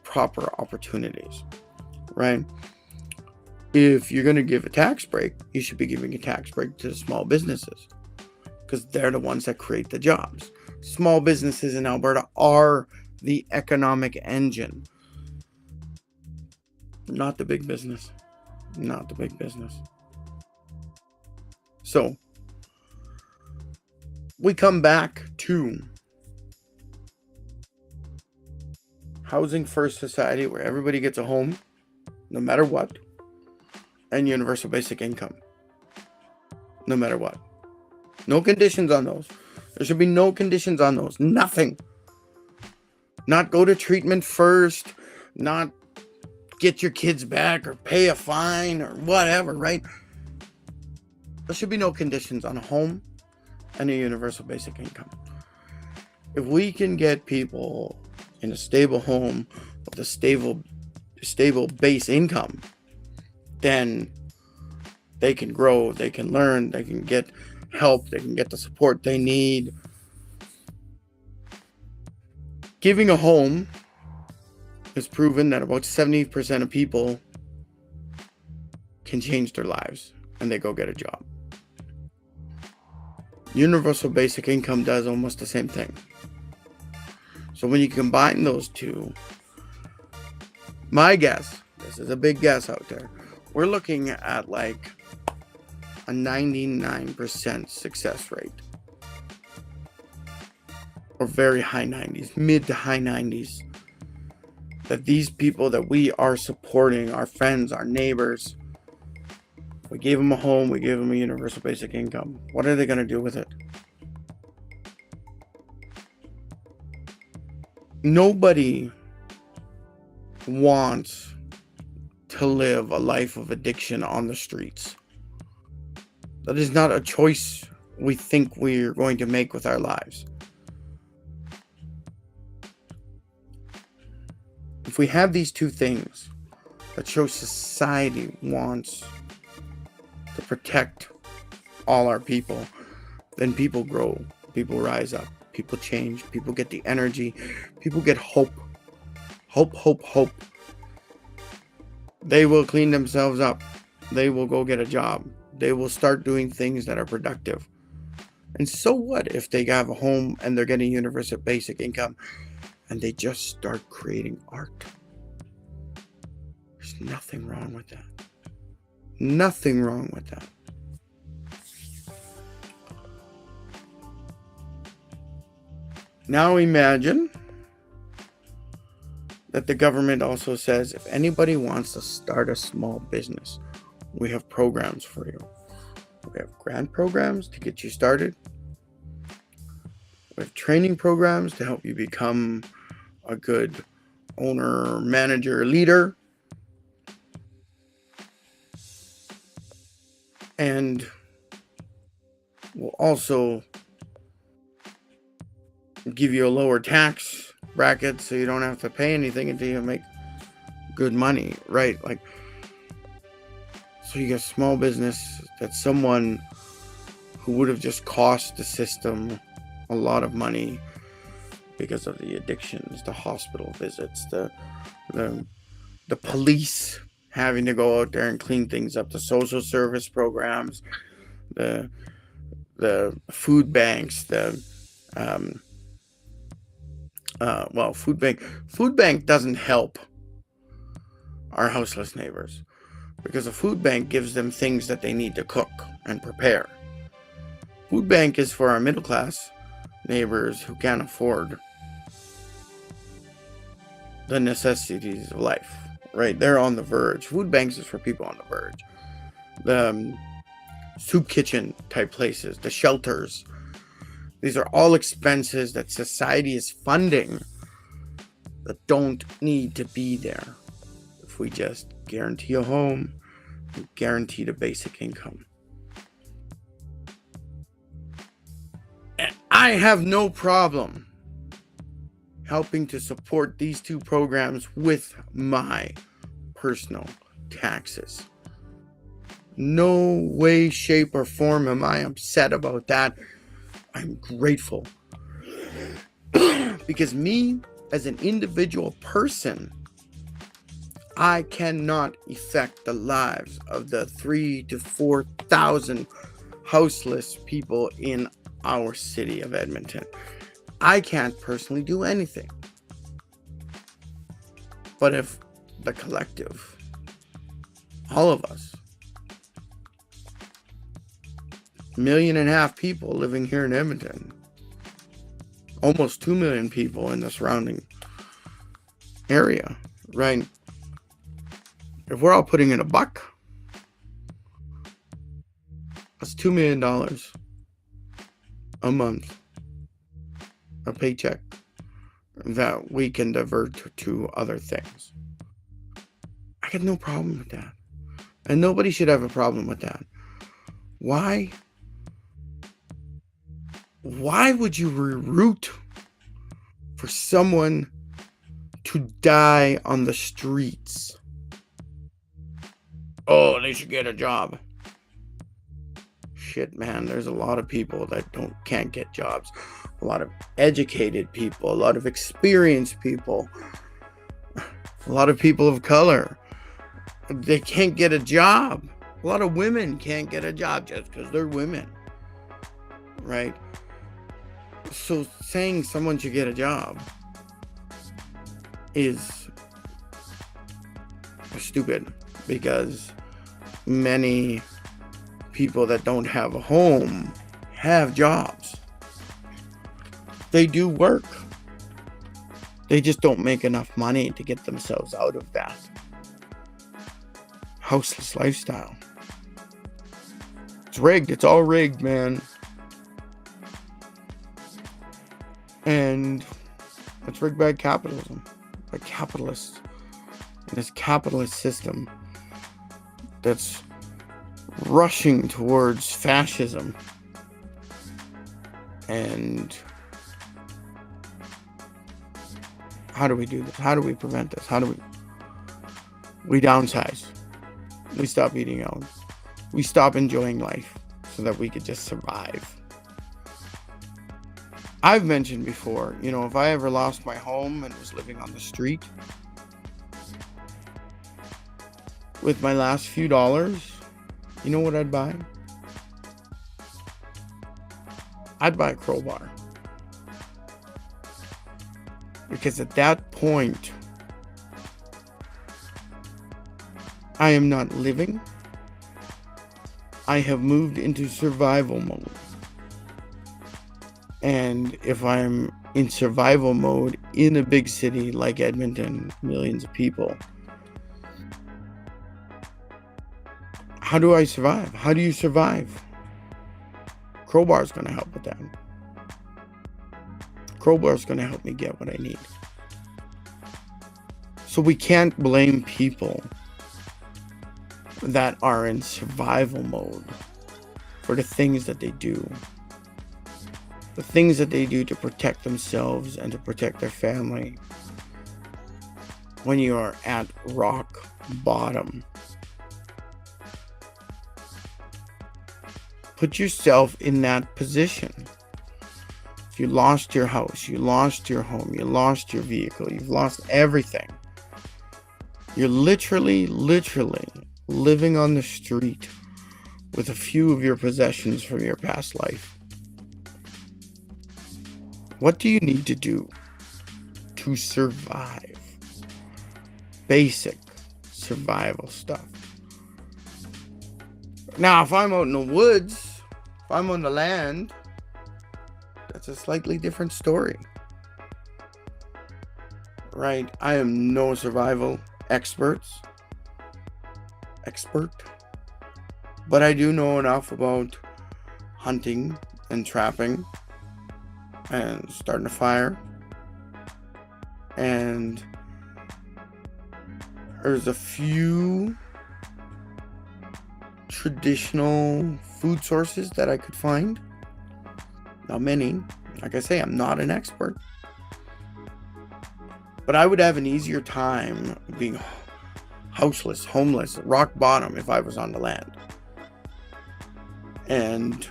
proper opportunities, right? If you're going to give a tax break, you should be giving a tax break to the small businesses because they're the ones that create the jobs. Small businesses in Alberta are the economic engine, not the big business. Not the big business. So we come back to housing first society where everybody gets a home, no matter what, and universal basic income, no matter what. No conditions on those. There should be no conditions on those. Nothing. Not go to treatment first, not get your kids back or pay a fine or whatever, right? There should be no conditions on a home and a universal basic income. If we can get people in a stable home with a stable base income, then they can grow, they can learn, they can get help, they can get the support they need. Giving a home is proven that about 70% of people can change their lives and they go get a job. Universal basic income does almost the same thing. So when you combine those two, my guess, this is a big guess out there, we're looking at like a 99% success rate. Or very high 90s, mid to high 90s. That these people that we are supporting, our friends, our neighbors, we gave them a home, we gave them a universal basic income. What are they going to do with it? Nobody wants to live a life of addiction on the streets. That is not a choice we think we're going to make with our lives. If we have these two things that show society wants to protect all our people, then people grow, people rise up, people change, people get the energy, people get hope. Hope. They will clean themselves up. They will go get a job. They will start doing things that are productive. And so what if they have a home and they're getting universal basic income and they just start creating art? There's nothing wrong with that. Nothing wrong with that. Now imagine that the government also says if anybody wants to start a small business, we have programs for you. We have grant programs to get you started. We have training programs to help you become a good owner, manager, leader. And we'll also give you a lower tax bracket so you don't have to pay anything until you make good money, right? Like, so you get small business that's someone who would have just cost the system a lot of money because of the addictions, the hospital visits, the police having to go out there and clean things up, the social service programs, the the food banks, food bank doesn't help our houseless neighbors, because a food bank gives them things that they need to cook and prepare. Food bank is for our middle class neighbors who can't afford the necessities of life, right? They're on the verge. Food banks is for people on the verge. The soup kitchen type places, the shelters, these are all expenses that society is funding that don't need to be there if we just guarantee a home and guarantee the basic income. And I have no problem helping to support these two programs with my personal taxes. No way, shape, or form am I upset about that. I'm grateful. Because me, as an individual person, I cannot affect the lives of the 3,000 to 4,000 houseless people in our city of Edmonton. I can't personally do anything. But if the collective, all of us, 1.5 million people living here in Edmonton, almost 2 million people in the surrounding area, right? If we're all putting in $1, that's $2 million a month, a paycheck that we can divert to other things. I got no problem with that. And nobody should have a problem with that. Why? Why would you root for someone to die on the streets? Oh, they should get a job. Shit, man, there's a lot of people that can't get jobs. A lot of educated people, a lot of experienced people, a lot of people of color. They can't get a job. A lot of women can't get a job just because they're women, right? So saying someone should get a job is stupid, because many people that don't have a home have jobs. They do work. They just don't make enough money to get themselves out of that houseless lifestyle. It's rigged. It's all rigged, man. And it's rigged by capitalism, by capitalists. And this capitalist system that's rushing towards fascism. And how do we do this? How do we prevent this? How do we downsize? We stop eating out. We stop enjoying life so that we could just survive. I've mentioned before, if I ever lost my home and was living on the street, with my last few dollars, you know what I'd buy? I'd buy a crowbar. Because at that point, I am not living. I have moved into survival mode. And if I'm in survival mode in a big city like Edmonton, millions of people, how do I survive? How do you survive? Crowbar's going to help with that. Crowbar's going to help me get what I need. So we can't blame people that are in survival mode for the things that they do. The things that they do to protect themselves and to protect their family when you are at rock bottom. Put yourself in that position. If you lost your house, you lost your home, you lost your vehicle, you've lost everything. You're literally living on the street with a few of your possessions from your past life. What do you need to do to survive? Basic survival stuff. Now, if I'm out in the woods, if I'm on the land, that's a slightly different story. Right? I am no survival expert, but I do know enough about hunting and trapping and starting a fire, and there's a few traditional food sources that I could find. Not many. Like I say, I'm not an expert, but I would have an easier time being houseless, homeless, rock bottom if I was on the land. And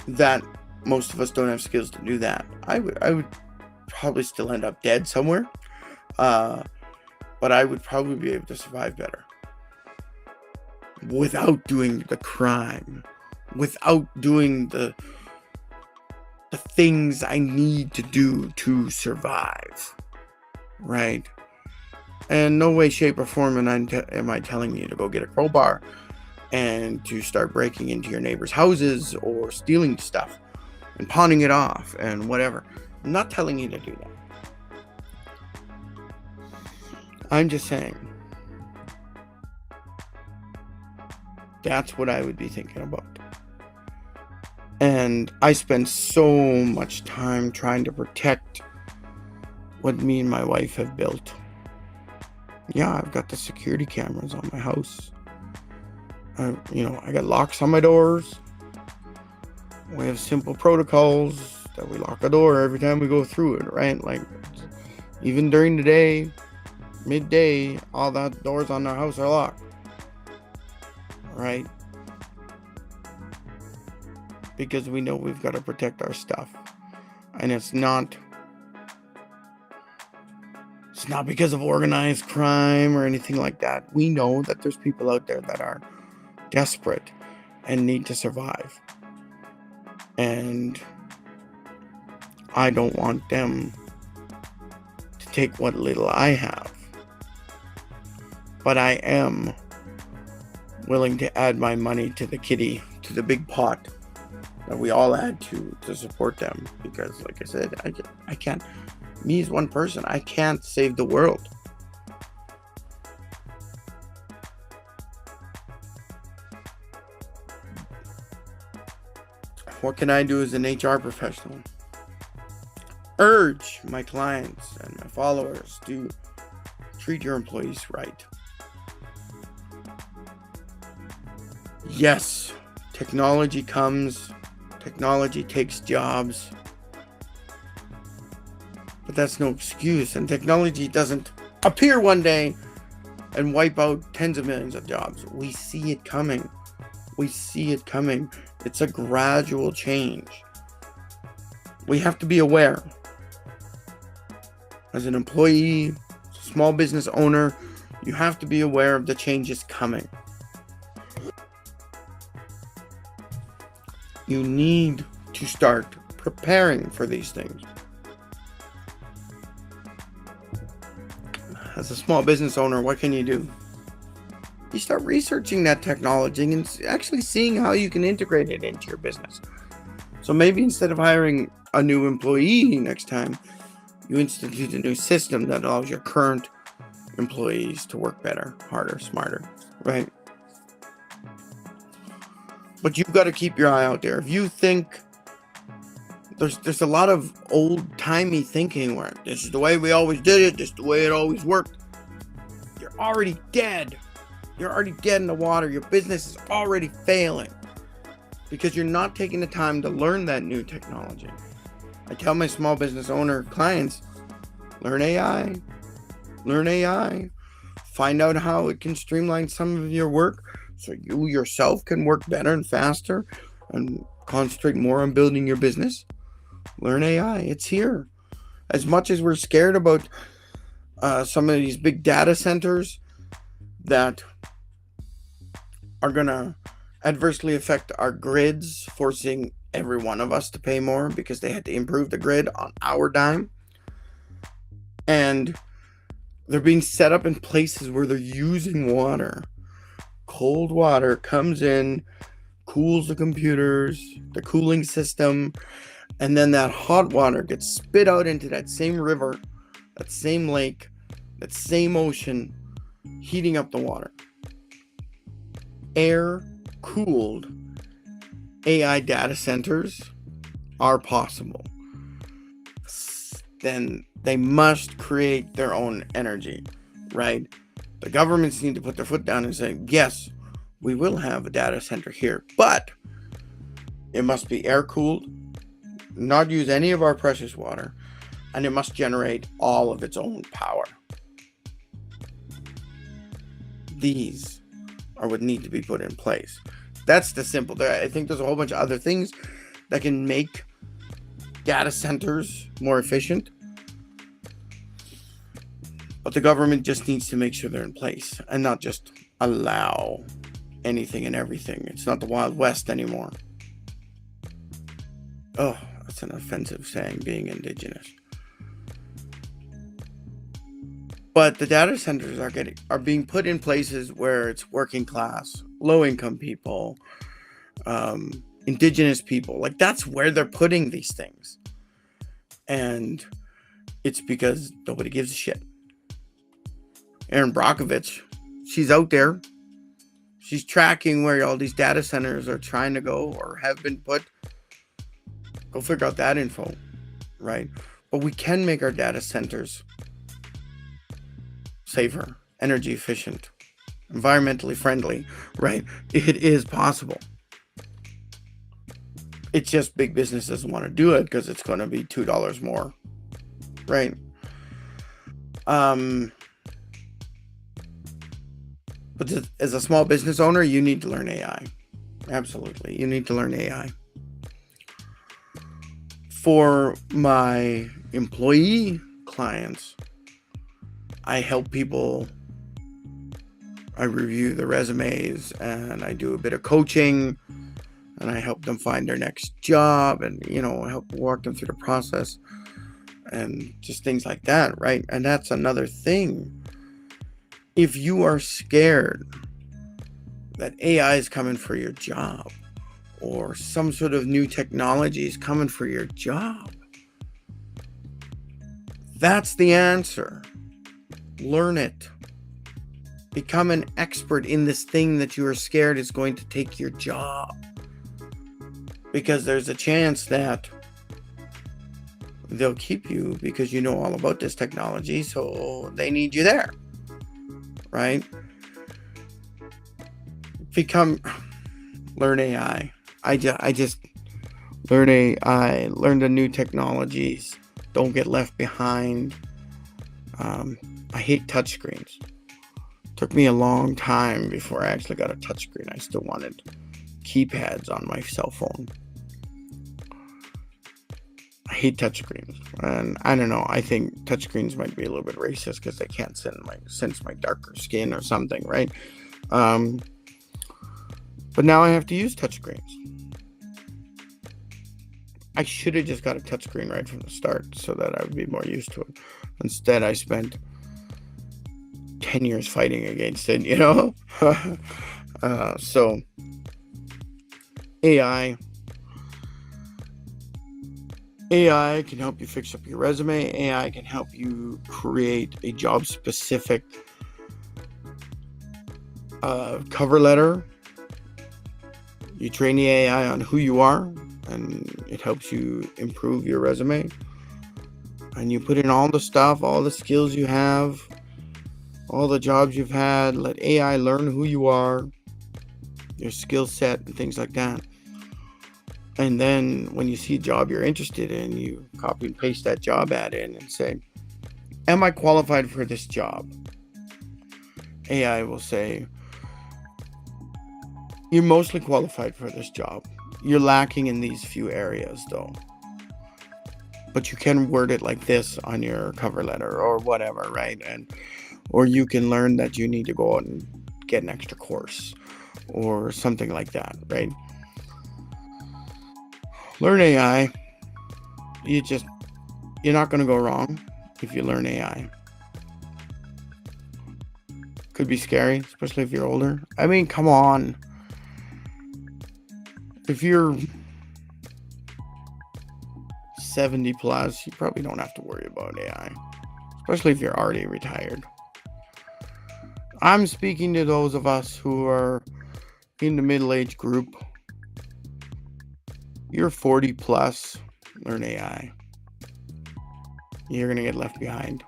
that most of us don't have skills to do that. I would probably still end up dead somewhere, but I would probably be able to survive better without doing the crime, without doing the things I need to do to survive, right? And no way, shape, or form am I telling you to go get a crowbar and to start breaking into your neighbors' houses or stealing stuff and pawning it off and whatever. I'm not telling you to do that. I'm just saying that's what I would be thinking about. And I spend so much time trying to protect what me and my wife have built. Yeah, I've got the security cameras on my house. I got locks on my doors. We have simple protocols that we lock a door every time we go through it, right? Like, even during the day, midday, all the doors on our house are locked, right? Because we know we've got to protect our stuff. And it's not because of organized crime or anything like that. We know that there's people out there that are desperate and need to survive. And I don't want them to take what little I have. But I am willing to add my money to the big pot that we all add to support them. Because, like I said, I can't, me as one person, I can't save the world. What can I do as an HR professional? Urge my clients and my followers to treat your employees right. Yes, technology comes, technology takes jobs, but that's no excuse. And technology doesn't appear one day and wipe out tens of millions of jobs. We see it coming. It's a gradual change. We have to be aware. As an employee, small business owner, you have to be aware of the changes coming. You need to start preparing for these things. As a small business owner, what can you do? You start researching that technology and actually seeing how you can integrate it into your business. So maybe instead of hiring a new employee next time, you institute a new system that allows your current employees to work better, harder, smarter, right? But you've got to keep your eye out there. If you think there's a lot of old-timey thinking where this is the way we always did it, this is the way it always worked, you're already dead. You're already dead in the water. Your business is already failing because you're not taking the time to learn that new technology. I tell my small business owner clients, learn AI. Find out how it can streamline some of your work so you yourself can work better and faster and concentrate more on building your business. Learn AI. It's here. As much as we're scared about some of these big data centers that are going to adversely affect our grids, forcing every one of us to pay more because they had to improve the grid on our dime. And they're being set up in places where they're using water. Cold water comes in, cools the computers, the cooling system, and then that hot water gets spit out into that same river, that same lake, that same ocean, heating up the water. Air-cooled AI data centers are possible. Then they must create their own energy, right? The governments need to put their foot down and say, yes, we will have a data center here, but it must be air-cooled, not use any of our precious water, and it must generate all of its own power. These are what need to be put in place. That's the simple. I think there's a whole bunch of other things that can make data centers more efficient, but the government just needs to make sure they're in place and not just allow anything and everything. It's not the Wild West anymore. Oh, that's an offensive saying, being indigenous. But the data centers are being put in places where it's working class, low income people, indigenous people. Like, that's where they're putting these things. And it's because nobody gives a shit. Erin Brockovich, she's out there. She's tracking where all these data centers are trying to go or have been put. Go figure out that info, right? But we can make our data centers safer, energy efficient, environmentally friendly, right? It is possible. It's just big business doesn't want to do it because it's going to be $2 more, right? But as a small business owner, you need to learn AI. Absolutely, you need to learn AI. For my employee clients, I help people. I review the resumes and I do a bit of coaching and I help them find their next job and, help walk them through the process and just things like that, right? And that's another thing. If you are scared that AI is coming for your job or some sort of new technology is coming for your job, that's the answer. Learn it. Become an expert in this thing that you are scared is going to take your job. Because there's a chance that they'll keep you because you know all about this technology, so they need you there. Right? Learn AI. I just learn AI, learn the new technologies. Don't get left behind. I hate touchscreens. Took me a long time before I actually got a touchscreen. I still wanted keypads on my cell phone. I hate touchscreens, and I don't know. I think touchscreens might be a little bit racist because they can't sense my darker skin or something, right? But now I have to use touchscreens. I should have just got a touchscreen right from the start so that I would be more used to it. Instead, I spent 10 years fighting against it, So AI can help you fix up your resume. AI can help you create a job-specific cover letter. You train the AI on who you are, and it helps you improve your resume. And you put in all the stuff, all the skills you have, all the jobs you've had. Let AI learn who you are, your skill set, and things like that. And then when you see a job you're interested in, you copy and paste that job ad in and say, am I qualified for this job? AI will say, you're mostly qualified for this job. You're lacking in these few areas though. But you can word it like this on your cover letter or whatever, right? Or you can learn that you need to go out and get an extra course. or something like that, right? Learn AI. You're not going to go wrong if you learn AI. Could be scary, especially if you're older. I mean, come on. If you're 70 plus, you probably don't have to worry about AI, especially if you're already retired. I'm speaking to those of us who are in the middle-age group. You're 40 plus, learn AI. You're going to get left behind.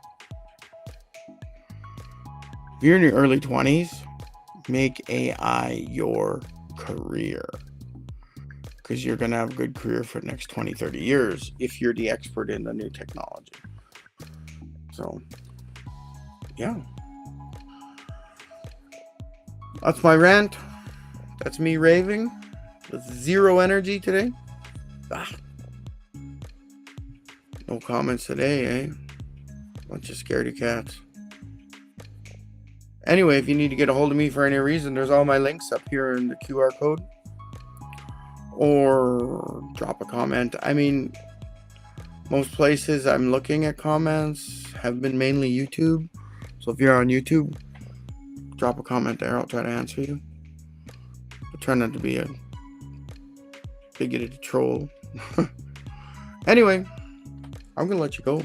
If you're in your early 20s, make AI your career, because you're going to have a good career for the next 20, 30 years if you're the expert in the new technology. So, yeah. That's my rant. That's me raving with zero energy today. No comments today, eh? Bunch of scaredy cats. Anyway, if you need to get a hold of me for any reason, there's all my links up here in the QR code. Or drop a comment. I mean, most places I'm looking at comments have been mainly YouTube. So if you're on YouTube, drop a comment there. I'll try to answer you. I try not to be a bigoted troll. Anyway, I'm going to let you go.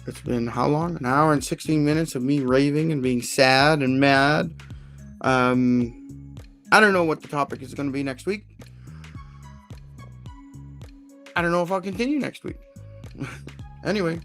It's been how long? An hour and 16 minutes of me raving and being sad and mad. I don't know what the topic is going to be next week. I don't know if I'll continue next week. Anyway,